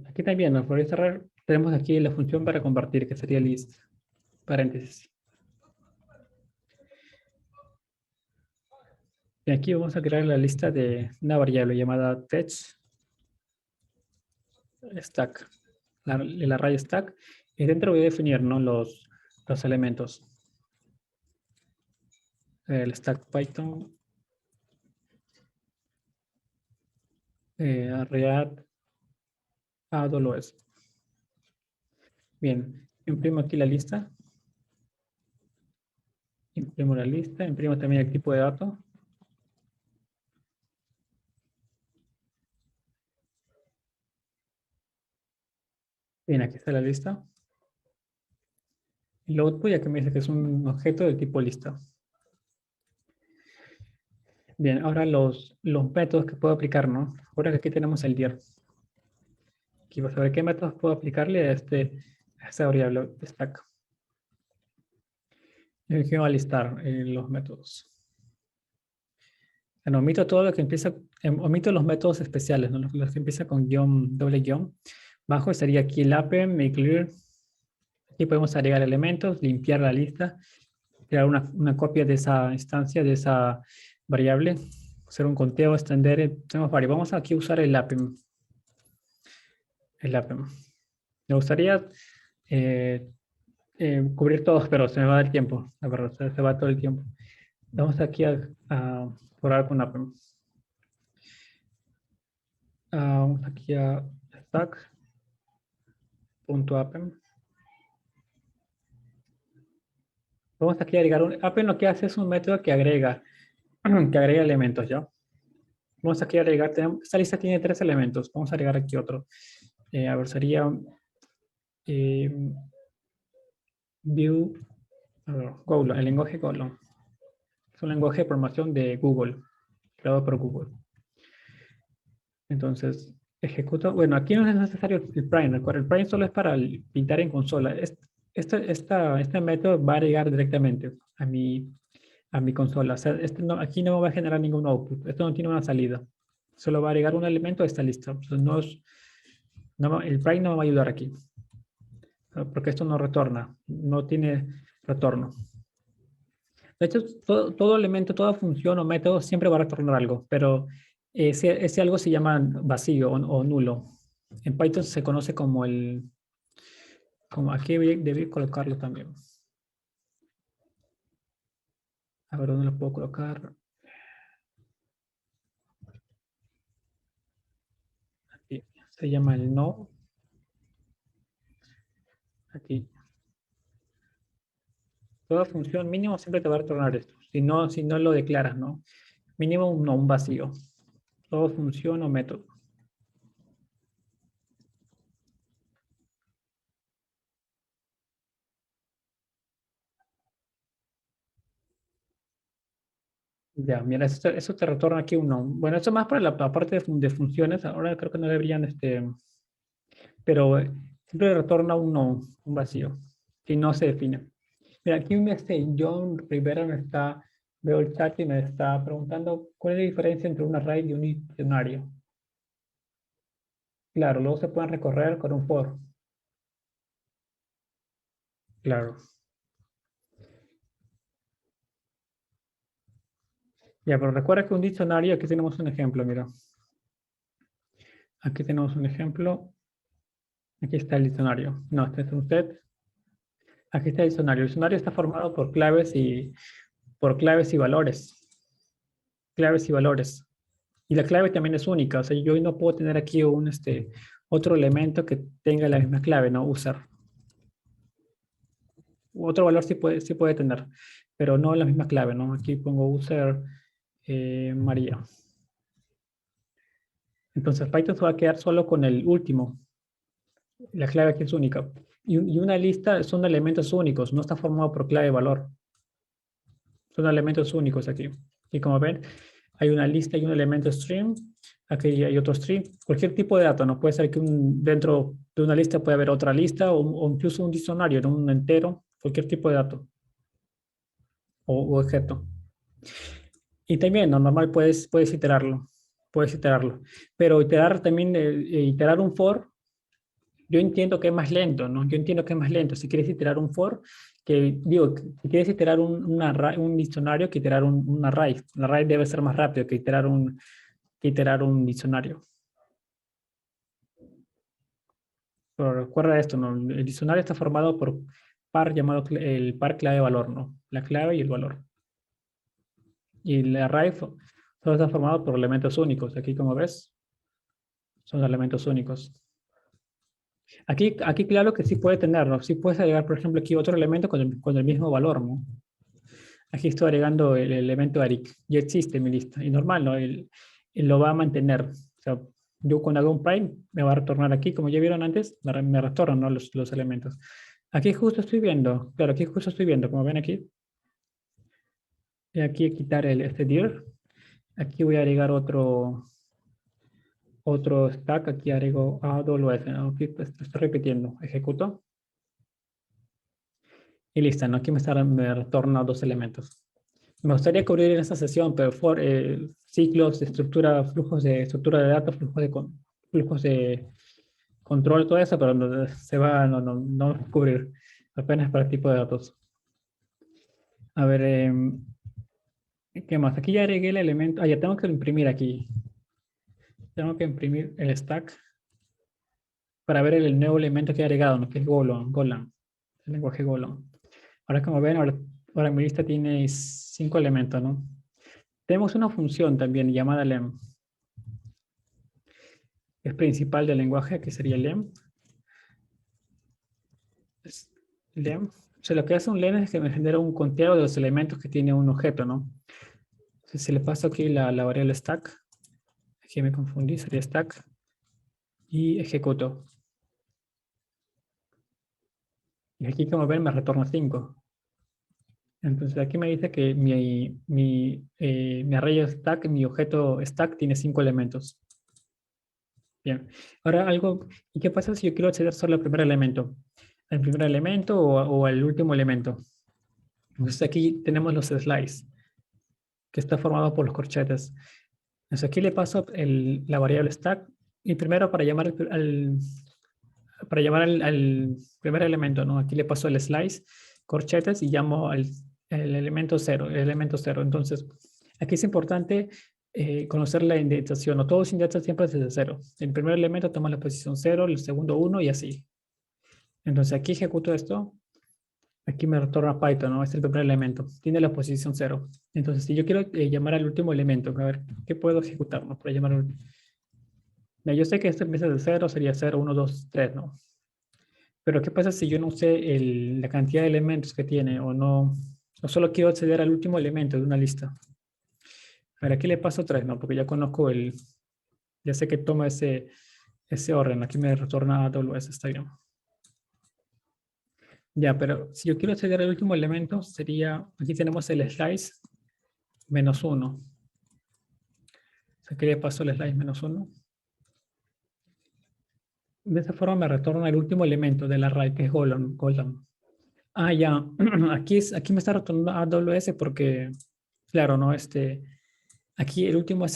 Speaker 1: Aquí también, ¿no? Por lista array tenemos aquí la función para convertir, que sería list, paréntesis. Y aquí vamos a crear la lista de una variable llamada text stack, el array stack. Y dentro voy a definir, ¿no? los elementos. El stack Python, array AWS. Bien, imprimo aquí la lista. Imprimo la lista, imprimo también el tipo de dato. Bien, aquí está la lista. El output ya que me dice que es un objeto de tipo lista. Bien, ahora los métodos que puedo aplicar, ¿no? Ahora que aquí tenemos el dir. Aquí vas a ver qué métodos puedo aplicarle a esta variable stack. Y aquí voy a listar los métodos. Bueno, omito todo lo que empieza, omito los métodos especiales, ¿no? Los que empiezan con guión, doble guión. Bajo sería aquí el append, make clear. Aquí podemos agregar elementos, limpiar la lista, crear una copia de esa instancia, de esa variable, hacer un conteo, extender. Tenemos varios. Vamos aquí a usar el append. El append. Me gustaría cubrir todos, pero se me va el tiempo. La verdad, se va todo el tiempo. Vamos aquí a probar con append. Vamos aquí a stack.append. Vamos aquí a agregar append lo que hace es un método que agrega elementos, ¿ya? Vamos aquí a agregar, esta lista tiene 3 elementos. Vamos a agregar aquí otro. A ver, sería eh, view, a ver, Golang, el lenguaje Golang. Es un lenguaje de programación de Google, creado por Google. Entonces, Ejecuto. Bueno, aquí no es necesario el prime. Recuerda, el prime solo es para pintar en consola. Este método va a llegar directamente a mi consola. O sea, aquí no va a generar ningún output. Esto no tiene una salida. Solo va a agregar un elemento y está listo. Entonces, el prime no me va a ayudar aquí. Porque esto no retorna. No tiene retorno. De hecho, todo elemento, toda función o método siempre va a retornar algo, pero ese algo se llama vacío o nulo. En Python se conoce como aquí debí colocarlo también. A ver dónde lo puedo colocar. Aquí. Se llama el no. Aquí. Toda función mínimo siempre te va a retornar esto. Si no lo declaras, ¿no? Mínimo no, un vacío. Todo función o método. Ya, mira, eso te retorna aquí un no. Bueno, eso más para la parte de funciones. Ahora creo que no deberían, pero siempre retorna un no, un vacío, si no se define. Mira, aquí John Rivera veo el chat y me está preguntando cuál es la diferencia entre un array y un diccionario. Claro, luego se pueden recorrer con un for. Claro. Ya, pero recuerda que un diccionario, aquí tenemos un ejemplo, mira. Aquí tenemos un ejemplo. Aquí está el diccionario. No, este es un set. Aquí está el diccionario. El diccionario está formado por claves y valores. Claves y valores. Y la clave también es única. O sea, yo no puedo tener aquí otro elemento que tenga la misma clave, ¿no? Usar. Otro valor sí puede tener, pero no la misma clave, ¿no? Aquí pongo user María. Entonces Python se va a quedar solo con el último. La clave aquí es única. Y una lista son elementos únicos, no está formado por clave valor. Son elementos únicos aquí. Y como ven, hay una lista y un elemento string. Aquí hay otro string. Cualquier tipo de dato, ¿no? Puede ser que dentro de una lista puede haber otra lista o incluso un diccionario, ¿no? Un entero, cualquier tipo de dato o objeto. Y también, ¿no? Normal puedes iterarlo. Puedes iterarlo. Pero iterar también, iterar un for, yo entiendo que es más lento, ¿no? Yo entiendo que es más lento. Si quieres iterar un for, si quieres iterar un diccionario, que iterar un array. Un array debe ser más rápido que iterar un diccionario. Pero recuerda esto, ¿no? El diccionario está formado por par llamado el par clave-valor, ¿no? La clave y el valor. Y el array solo está formado por elementos únicos. Aquí, como ves, son elementos únicos. Aquí claro que sí puede tenerlo. Sí puedes agregar, por ejemplo, aquí otro elemento con el mismo valor, ¿no? Aquí estoy agregando el elemento Eric. Ya existe en mi lista. Y normal, ¿no? Él lo va a mantener. O sea, yo cuando hago un prime, me va a retornar aquí, como ya vieron antes, me retornan, ¿no? los elementos. Aquí justo estoy viendo, claro, aquí justo estoy viendo, como ven aquí. Y aquí quitar este dir. Aquí voy a agregar otro stack. Aquí agrego AWS, ¿no? Aquí estoy repitiendo. Ejecuto. Y listo, ¿no? Aquí me retorna dos elementos. Me gustaría cubrir en esta sesión, pero ciclos de estructura, flujos de estructura de datos, flujos de control, todo eso, pero no vamos a cubrir apenas para el tipo de datos. A ver, ¿qué más? Aquí ya agregué el elemento. Ya tengo que imprimir aquí. Tengo que imprimir el stack para ver el nuevo elemento que he agregado, ¿no? Que es Golang, el lenguaje Golang. Ahora, como ven, ahora mi lista tiene 5 elementos, ¿no? Tenemos una función también llamada lem. Es principal del lenguaje, que sería lem. Lem. O sea, lo que hace un lem es que me genera un conteo de los elementos que tiene un objeto, ¿no? Entonces, si le paso aquí la variable stack, aquí me confundí, sería stack, y ejecuto. Y aquí, como ven, me retorna 5. Entonces, aquí me dice que mi array stack, mi objeto stack, tiene 5 elementos. Bien. Ahora algo, ¿y qué pasa si yo quiero acceder solo al primer elemento? ¿Al primer elemento o al último elemento? Entonces aquí tenemos los slices, que está formado por los corchetes. Entonces aquí le paso la variable stack y primero para llamar al primer elemento, ¿no? Aquí le paso el slice, corchetes y llamo el elemento cero, el elemento cero. Entonces, aquí es importante conocer la indentación, ¿no? Todo se indenta siempre desde cero. El primer elemento toma la posición cero, el segundo uno y así. Entonces aquí ejecuto esto, aquí me retorna Python, ¿no? Este es el primer elemento, tiene la posición cero. Entonces, si yo quiero llamar al último elemento, a ver, ¿qué puedo ejecutar, no? Para llamar ya, yo sé que este empieza de cero, sería cero, uno, dos, tres, ¿no? Pero ¿qué pasa si yo no sé la cantidad de elementos que tiene o solo quiero acceder al último elemento de una lista? A ver, aquí le paso 3, ¿no? Porque ya conozco ya sé que toma ese orden. Aquí me retorna AWS, está bien. Ya, pero si yo quiero acceder al último elemento, aquí tenemos el slice -1. Aquí le paso el slice -1. De esta forma me retorna el último elemento del array, que es Golan. Ah, ya. Aquí me está retornando AWS porque, claro, ¿no? Aquí el último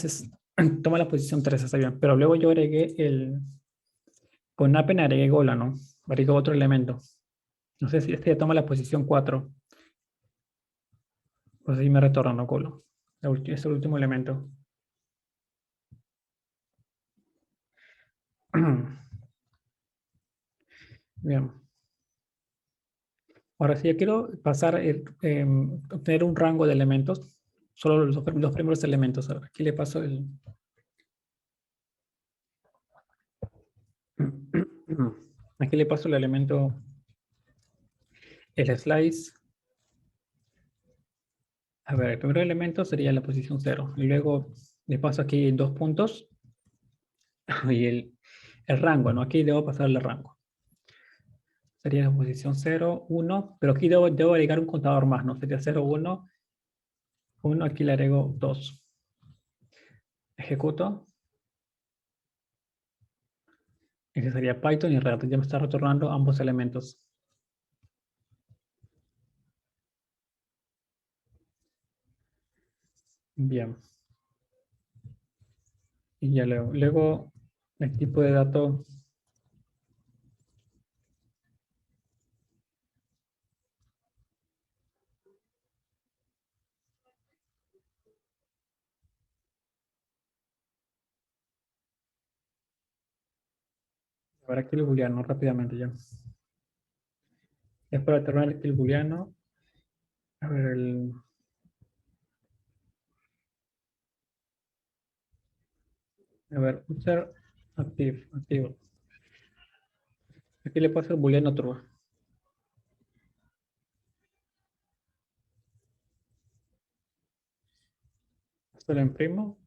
Speaker 1: toma la posición 3, está bien. Pero luego yo agregué con Appen agregué Golan, ¿no? Agregué otro elemento. No sé si este ya toma la posición 4. Pues ahí me retorna, ¿no? Golan. Es el último elemento. Bien. Ahora, si yo quiero obtener un rango de elementos, solo los primeros elementos. Ahora, aquí le paso aquí le paso el elemento, el slice. A ver, el primer elemento sería la posición 0. Y luego le paso aquí 2 puntos y el rango, ¿no? Aquí debo pasarle el rango. Sería la posición 0, 1, pero aquí debo agregar un contador más, ¿no? Sería 0, 1, 1, aquí le agrego 2. Ejecuto. Ese sería Python y ya me está retornando ambos elementos. Bien. Y ya luego el tipo de dato. Ahora aquí el booleano rápidamente ya. Es para retornar aquí el booleano. A ver, user activo. Aquí le paso el booleano true. Esto lo imprimo.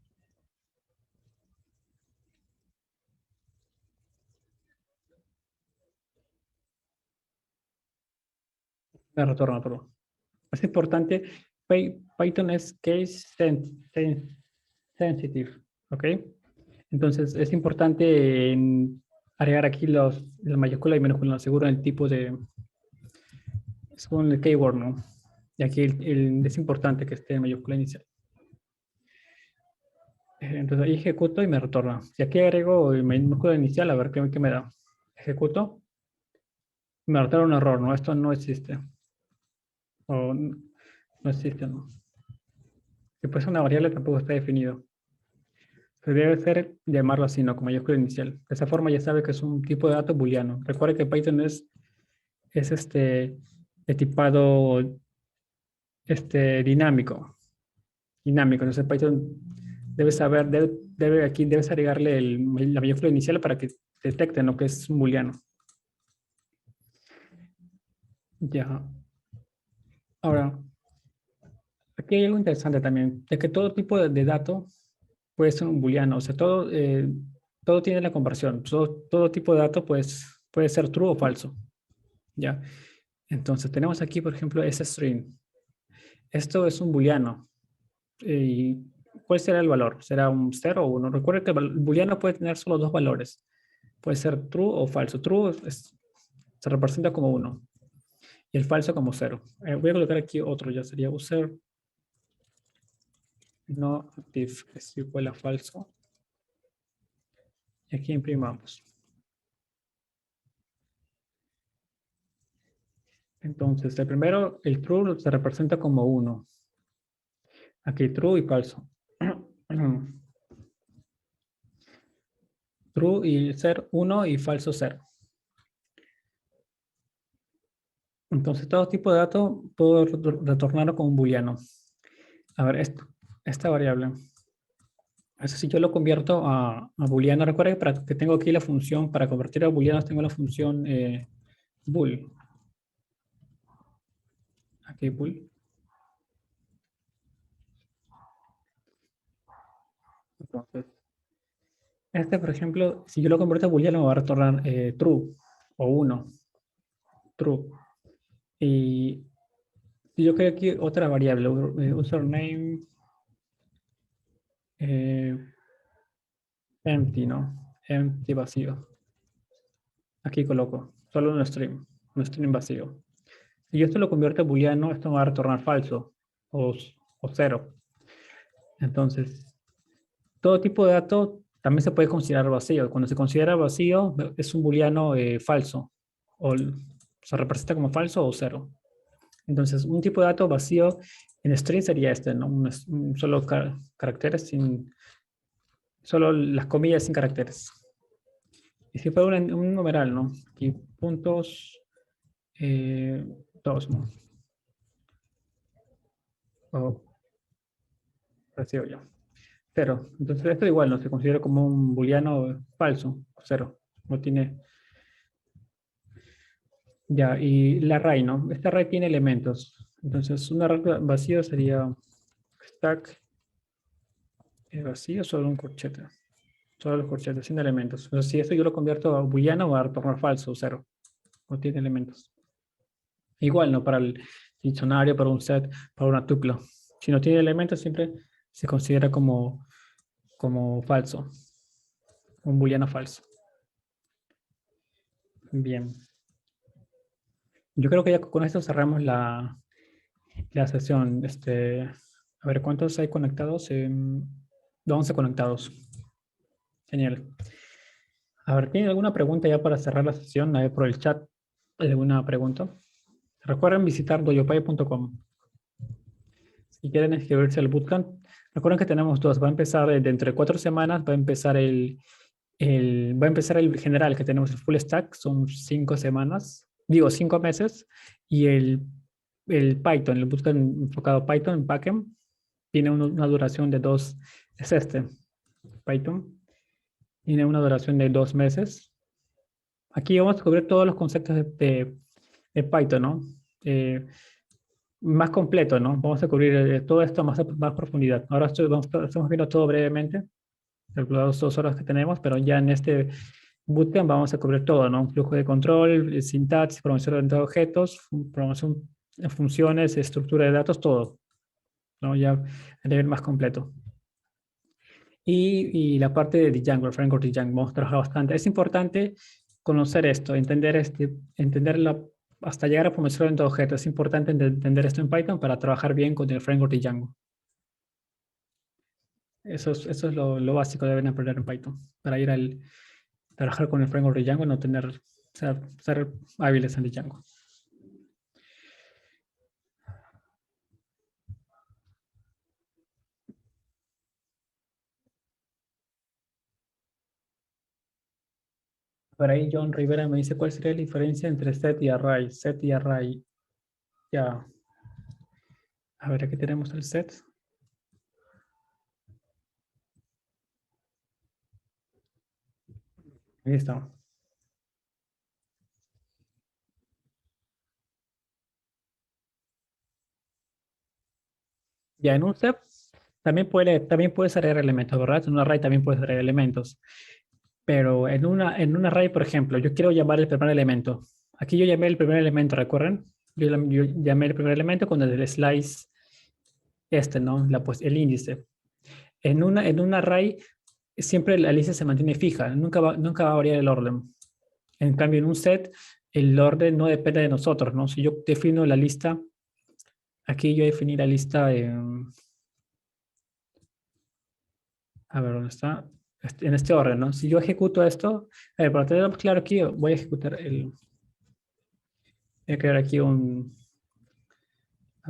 Speaker 1: Me retorna true. Es importante, Python es case sensitive, ¿ok? Entonces es importante agregar aquí la mayúscula y minúscula, seguro el tipo según el keyword, ¿no? Y aquí es importante que esté en mayúscula inicial. Entonces ahí ejecuto y me retorna. Si aquí agrego minúscula inicial, a ver qué me da. Ejecuto, me retorna un error, ¿no? Esto no existe. O no existe, ¿no? Si pues una variable tampoco está definido. Se debe ser llamarlo así, ¿no? Con mayúscula inicial. De esa forma ya sabe que es un tipo de dato booleano. Recuerde que Python es de tipado dinámico. Dinámico. Entonces Python debe saber, aquí debes agregarle la mayúscula inicial para que detecte, ¿no? Que es un booleano. Ya. Ahora, aquí hay algo interesante también, de que todo tipo de dato puede ser un booleano. O sea, todo tiene la conversión. Todo tipo de dato pues, puede ser true o falso. ¿Ya? Entonces tenemos aquí, por ejemplo, ese string. Esto es un booleano. Y ¿Cuál será el valor? ¿Será un 0 o 1? Recuerda que el booleano puede tener solo dos valores. Puede ser true o falso. True se representa como 1 y el falso como 0. Voy a colocar aquí otro, ya sería user no active es igual a falso. Y aquí imprimamos. Entonces, el primero, el true se representa como 1. Aquí true y falso. True y ser 1 y falso 0. Entonces, todo tipo de dato puedo retornarlo como un booleano. A ver, esta variable. Eso si yo lo convierto a booleano, recuerda que, que tengo aquí la función, para convertir a booleanos tengo la función bool. Aquí bool. Entonces, por ejemplo, si yo lo convierto a booleano me va a retornar true o 1. True. Y yo creo aquí otra variable, username eh, empty, ¿no? Empty vacío. Aquí coloco solo un string vacío. Si yo esto lo convierto a booleano, esto me va a retornar falso o 0. Entonces, todo tipo de dato también se puede considerar vacío. Cuando se considera vacío, es un booleano falso. O se representa como falso o 0. Entonces, un tipo de dato vacío en string sería este, ¿no? Un solo caracteres solo las comillas sin caracteres. Y si fuera un numeral, ¿no? Aquí puntos, dos, ¿no? O vacío ya. 0. Entonces, esto igual no se considera como un booleano falso, 0. No tiene. Ya, y la array, ¿no? Esta array tiene elementos. Entonces, un array vacío sería stack vacío, solo un corchete. Solo los corchetes, sin elementos. Entonces, si esto yo lo convierto a booleano, va a retornar falso, 0. No tiene elementos. Igual, ¿no? Para el diccionario, para un set, para una tupla. Si no tiene elementos, siempre se considera como falso. Un booleano falso. Bien. Yo creo que ya con esto cerramos la sesión. A ver, ¿cuántos hay conectados? 11 conectados. Genial. A ver, ¿tienen alguna pregunta ya para cerrar la sesión? A ver, por el chat, ¿alguna pregunta? Recuerden visitar dojopay.com. Si quieren inscribirse al bootcamp, recuerden que tenemos dos. Va a empezar dentro de 4 semanas, va a empezar el general, que tenemos el full stack, son 5 semanas, digo 5 meses, y el Python, el bootcamp enfocado a Python, backend, tiene una duración de 2, es Python, tiene una duración de 2 meses. Aquí vamos a cubrir todos los conceptos de Python, ¿no? Más completo, ¿no? Vamos a cubrir todo esto más profundidad. Ahora estamos viendo todo brevemente, las 2 horas que tenemos, pero ya en este bootcamp vamos a cubrir todo, ¿no? Un flujo de control, sintaxis, programación de objetos, programación de funciones, estructura de datos, todo, ¿no? Ya a nivel más completo. Y la parte de Django, el framework de Django, vamos a trabajar bastante. Es importante conocer esto, entenderlo hasta llegar a programación de objetos. Es importante entender esto en Python para trabajar bien con el framework de Django. Eso es lo básico que deben aprender en Python para ir al trabajar con el framework de Django y no ser hábiles en Django. Por ahí John Rivera me dice, ¿cuál sería la diferencia entre set y array? Set y array. Ya. A ver, aquí tenemos el set. Ahí está. Ya en un set también puedes agregar elementos, ¿verdad? En un array también puedes agregar elementos. Pero en una array, por ejemplo, yo quiero llamar el primer elemento. Aquí yo llamé el primer elemento, ¿recuerdan? Yo llamé el primer elemento con el slice ¿no? El índice. En un array siempre la lista se mantiene fija, nunca va a variar el orden. En cambio, en un set, el orden no depende de nosotros, ¿no? Si yo defino la lista, aquí yo definí la lista a ver, ¿dónde está? En este orden, ¿no? Si yo ejecuto esto, a ver, para tenerlo claro aquí, voy a ejecutar voy a crear aquí a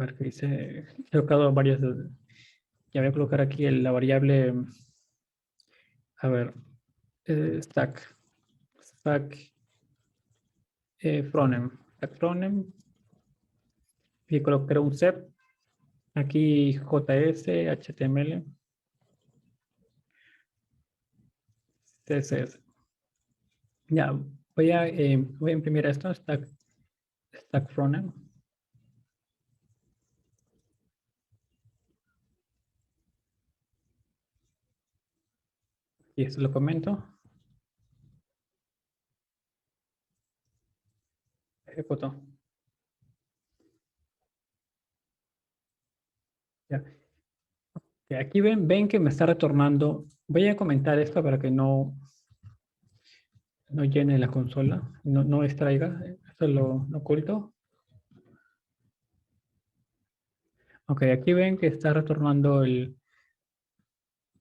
Speaker 1: ver qué dice, he colocado varios, ya voy a colocar aquí la variable, a ver, stack stack frontend, y colocar un set, aquí JS, HTML, CSS. Ya, voy a imprimir esto, stack frontend. Y esto lo comento. Ejecuto. Ya. Que aquí ven que me está retornando. Voy a comentar esto para que no llene la consola, no extraiga. Esto lo oculto. Ok, aquí ven que está retornando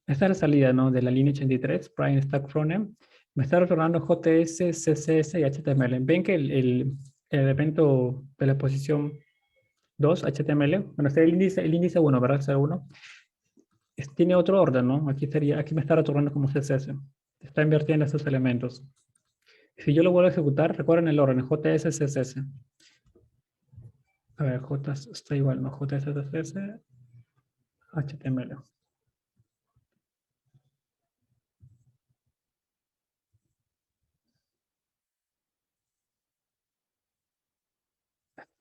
Speaker 1: esta es la salida, ¿no? De la línea 83, Prime Stack Frontend. Me está retornando JS, CSS y HTML. Ven que el elemento de la posición 2, HTML, bueno, está el índice 1, ¿verdad? 01. Tiene otro orden, ¿no? Aquí me está retornando como CSS. Está invirtiendo estos elementos. Si yo lo vuelvo a ejecutar, recuerden el orden, JS, CSS. A ver, J está igual, ¿no? JS, CSS, HTML.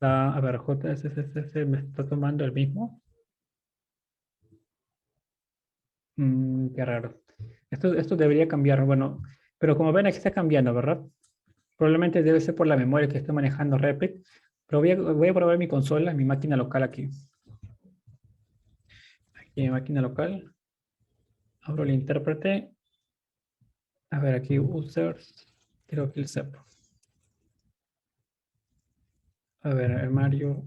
Speaker 1: A ver, JS, CSS me está tomando el mismo. Qué raro. Esto debería cambiar, bueno, pero como ven aquí está cambiando, ¿verdad? Probablemente debe ser por la memoria que estoy manejando Replit, pero voy a probar mi consola, mi máquina local aquí. Aquí en máquina local, abro el intérprete. A ver, aquí users, creo que el CEP. A ver, armario.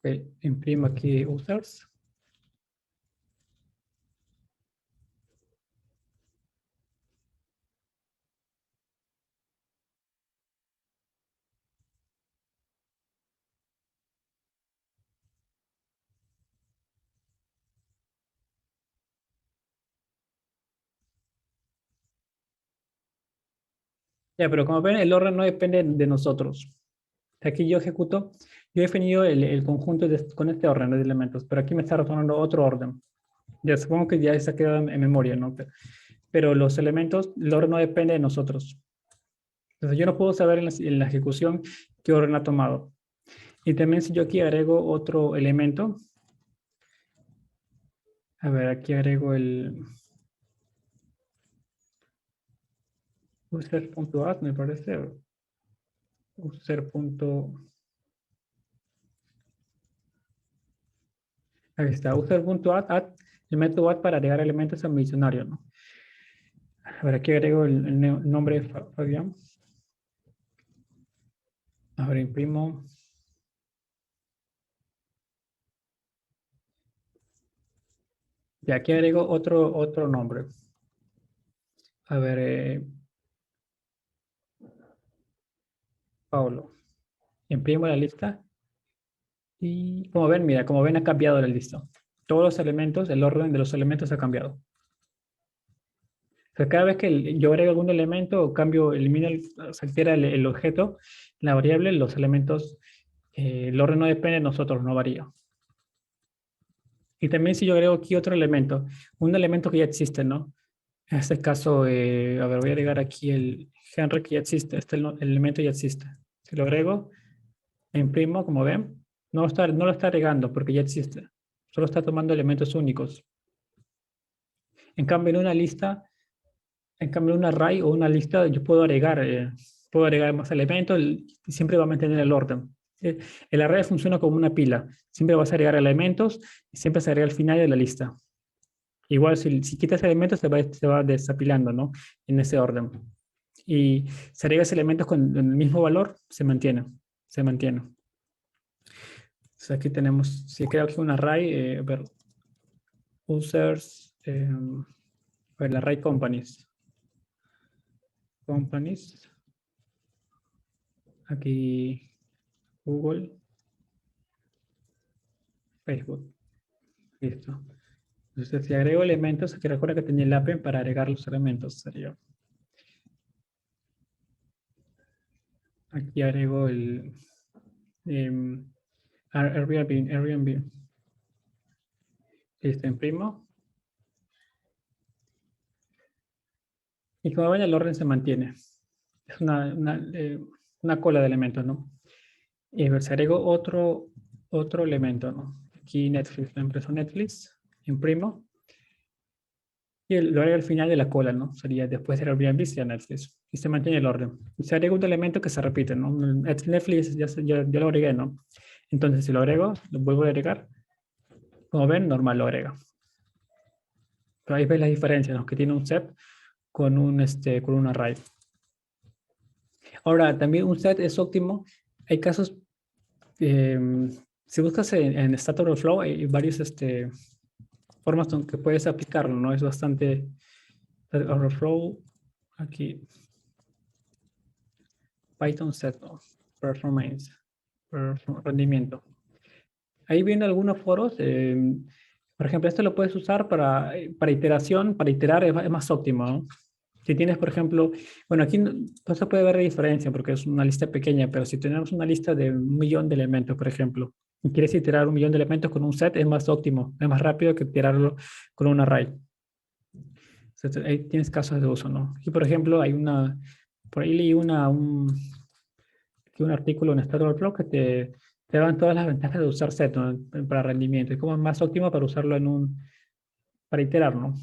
Speaker 1: Ok, imprimo aquí users. Ya, pero como ven, el orden no depende de nosotros. Aquí yo ejecuto, yo he definido el conjunto con este orden de elementos, pero aquí me está retornando otro orden. Ya supongo que ya se ha quedado en memoria, ¿no? Pero los elementos, el orden no depende de nosotros. Entonces yo no puedo saber en la ejecución qué orden ha tomado. Y también si yo aquí agrego otro elemento, a ver, aquí agrego el user.add, me parece, user. Ahí está, user.add, el método add para agregar elementos al diccionario, ¿no? A ver, aquí agrego el nombre de Fabián. A ver, imprimo. Y aquí agrego otro nombre. A ver, Paulo. Imprimo la lista. Y como ven, mira, como ven ha cambiado la lista. Todos los elementos, el orden de los elementos ha cambiado. O sea, cada vez que yo agrego algún elemento o cambio, elimino, se altera el objeto, la variable, los elementos, el orden no depende de nosotros, no varía. Y también si yo agrego aquí otro elemento, un elemento que ya existe, ¿no? En este caso, a ver, voy a agregar aquí el Henry que ya existe, el elemento ya existe. Si lo agrego, imprimo, como ven, no lo está agregando porque ya existe. Solo está tomando elementos únicos. En cambio, en una lista, en cambio, en un array o una lista, yo puedo agregar más elementos y siempre va a mantener el orden. Eh, El array funciona como una pila. Siempre vas a agregar elementos y siempre se agrega al final de la lista. Igual si quitas elementos se va desapilando, ¿no? En ese orden. Y si agregas elementos con el mismo valor, se mantiene. Se mantiene. Entonces aquí tenemos, si creo aquí un array, a ver, users, a ver, el array companies. Companies. Aquí Google, Facebook. Listo. Entonces, si agrego elementos, aquí recuerda que tenía el append para agregar los elementos. Sería. Aquí agrego el Airbnb. Listo, imprimo. Y como ven, el orden se mantiene. Es una cola de elementos, ¿no? Y a ver, si agrego otro elemento, ¿no? Aquí Netflix, la empresa Netflix, imprimo. Y lo agrego al final de la cola, ¿no? Sería después de Airbnb, sería Netflix. Y se mantiene el orden. Y se agrega un elemento que se repite, ¿no? Netflix ya lo agregué, ¿no? Entonces, si lo agrego, lo vuelvo a agregar. Como ven, normal lo agrega. Pero ahí ves la diferencia, ¿no? Que tiene un set con un array. Ahora, también un set es óptimo. Hay casos, eh, si buscas en Stack Overflow, hay varias formas que puedes aplicarlo, ¿no? Es bastante Stack Overflow. Aquí, Python set, ¿no? Performance, rendimiento. Ahí vienen algunos foros. Por ejemplo, esto lo puedes usar para iteración, para iterar es más óptimo, ¿no? Si tienes, por ejemplo, bueno, aquí no se puede ver la diferencia porque es una lista pequeña, pero si tenemos una lista de 1 millón de elementos, por ejemplo, y quieres iterar 1 millón de elementos con un set, es más óptimo, es más rápido que iterarlo con un array. Entonces, ahí tienes casos de uso, ¿no? Aquí, por ejemplo, por ahí leí un artículo en Stack Overflow que te dan todas las ventajas de usar set, ¿no? Para rendimiento. Y como es más óptimo para usarlo para iterar, ¿no?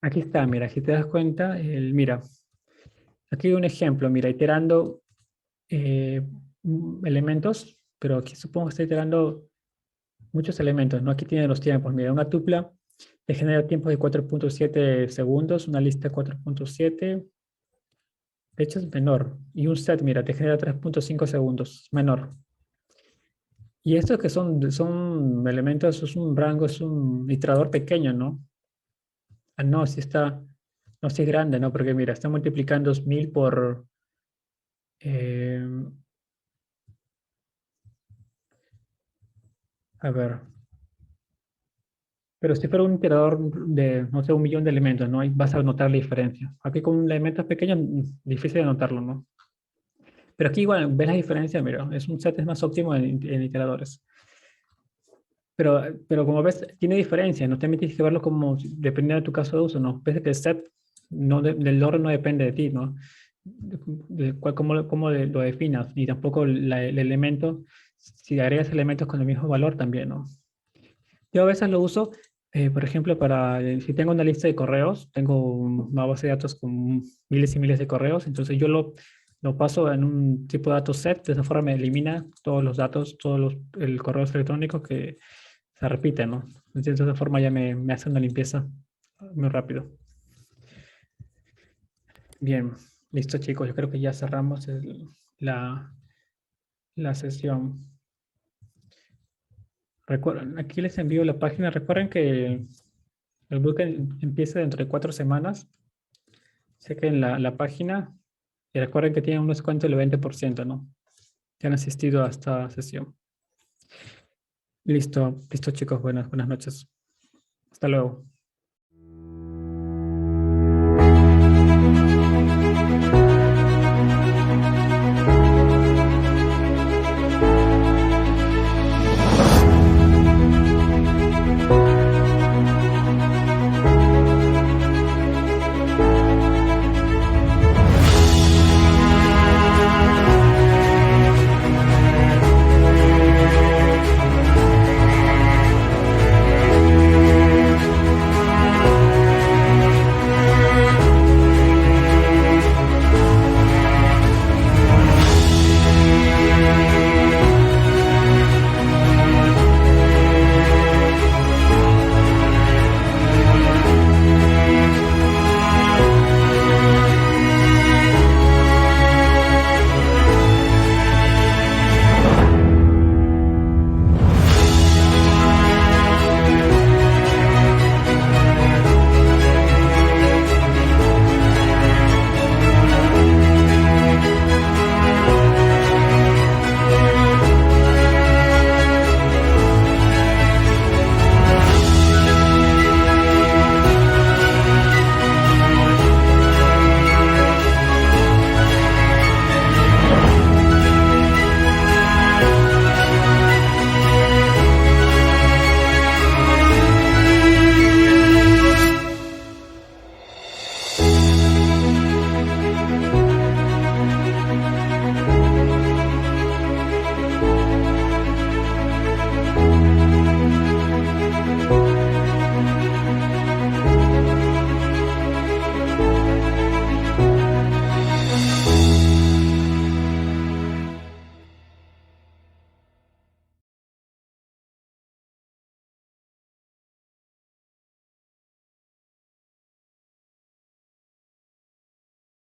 Speaker 1: Aquí está, mira, si te das cuenta, mira, aquí hay un ejemplo, mira, iterando elementos, pero aquí supongo que está iterando muchos elementos, ¿no? Aquí tiene los tiempos, mira, una tupla te genera tiempos de 4.7 segundos, una lista 4.7, de hecho es menor, y un set, mira, te genera 3.5 segundos, menor. Y estos que son elementos, es un rango, es un iterador pequeño, ¿no? Ah, no, no, si es grande, ¿no? Porque mira, está multiplicando 2000 eh, a ver, pero si fuera un iterador de, no sé, 1 millón de elementos, ¿no? Ahí vas a notar la diferencia. Aquí con elementos pequeños, difícil de notarlo, ¿no? Pero aquí igual, ves la diferencia, mira, un set es más óptimo en iteradores. Pero como ves, tiene diferencia, no te tienes que verlo como dependiendo de tu caso de uso, ¿no? Ves que el set del orden no depende de ti, ¿no? Cómo lo definas, ni tampoco el elemento, si agregas elementos con el mismo valor también, ¿no? Yo a veces lo uso, por ejemplo, si tengo una lista de correos, tengo una base de datos con miles y miles de correos, entonces yo lo paso en un tipo de datos set, de esa forma me elimina todos los datos, el correo electrónico que se repite, ¿no? Entonces, de esa forma ya me hace una limpieza muy rápido. Bien, listo chicos, yo creo que ya cerramos la sesión. Recuerden, aquí les envío la página. Recuerden que el bootcamp empieza dentro de 4 semanas. Chequen la página y recuerden que tienen un descuento del 20%, ¿no? Que han asistido a esta sesión. Listo, listo chicos, buenas noches. Hasta luego.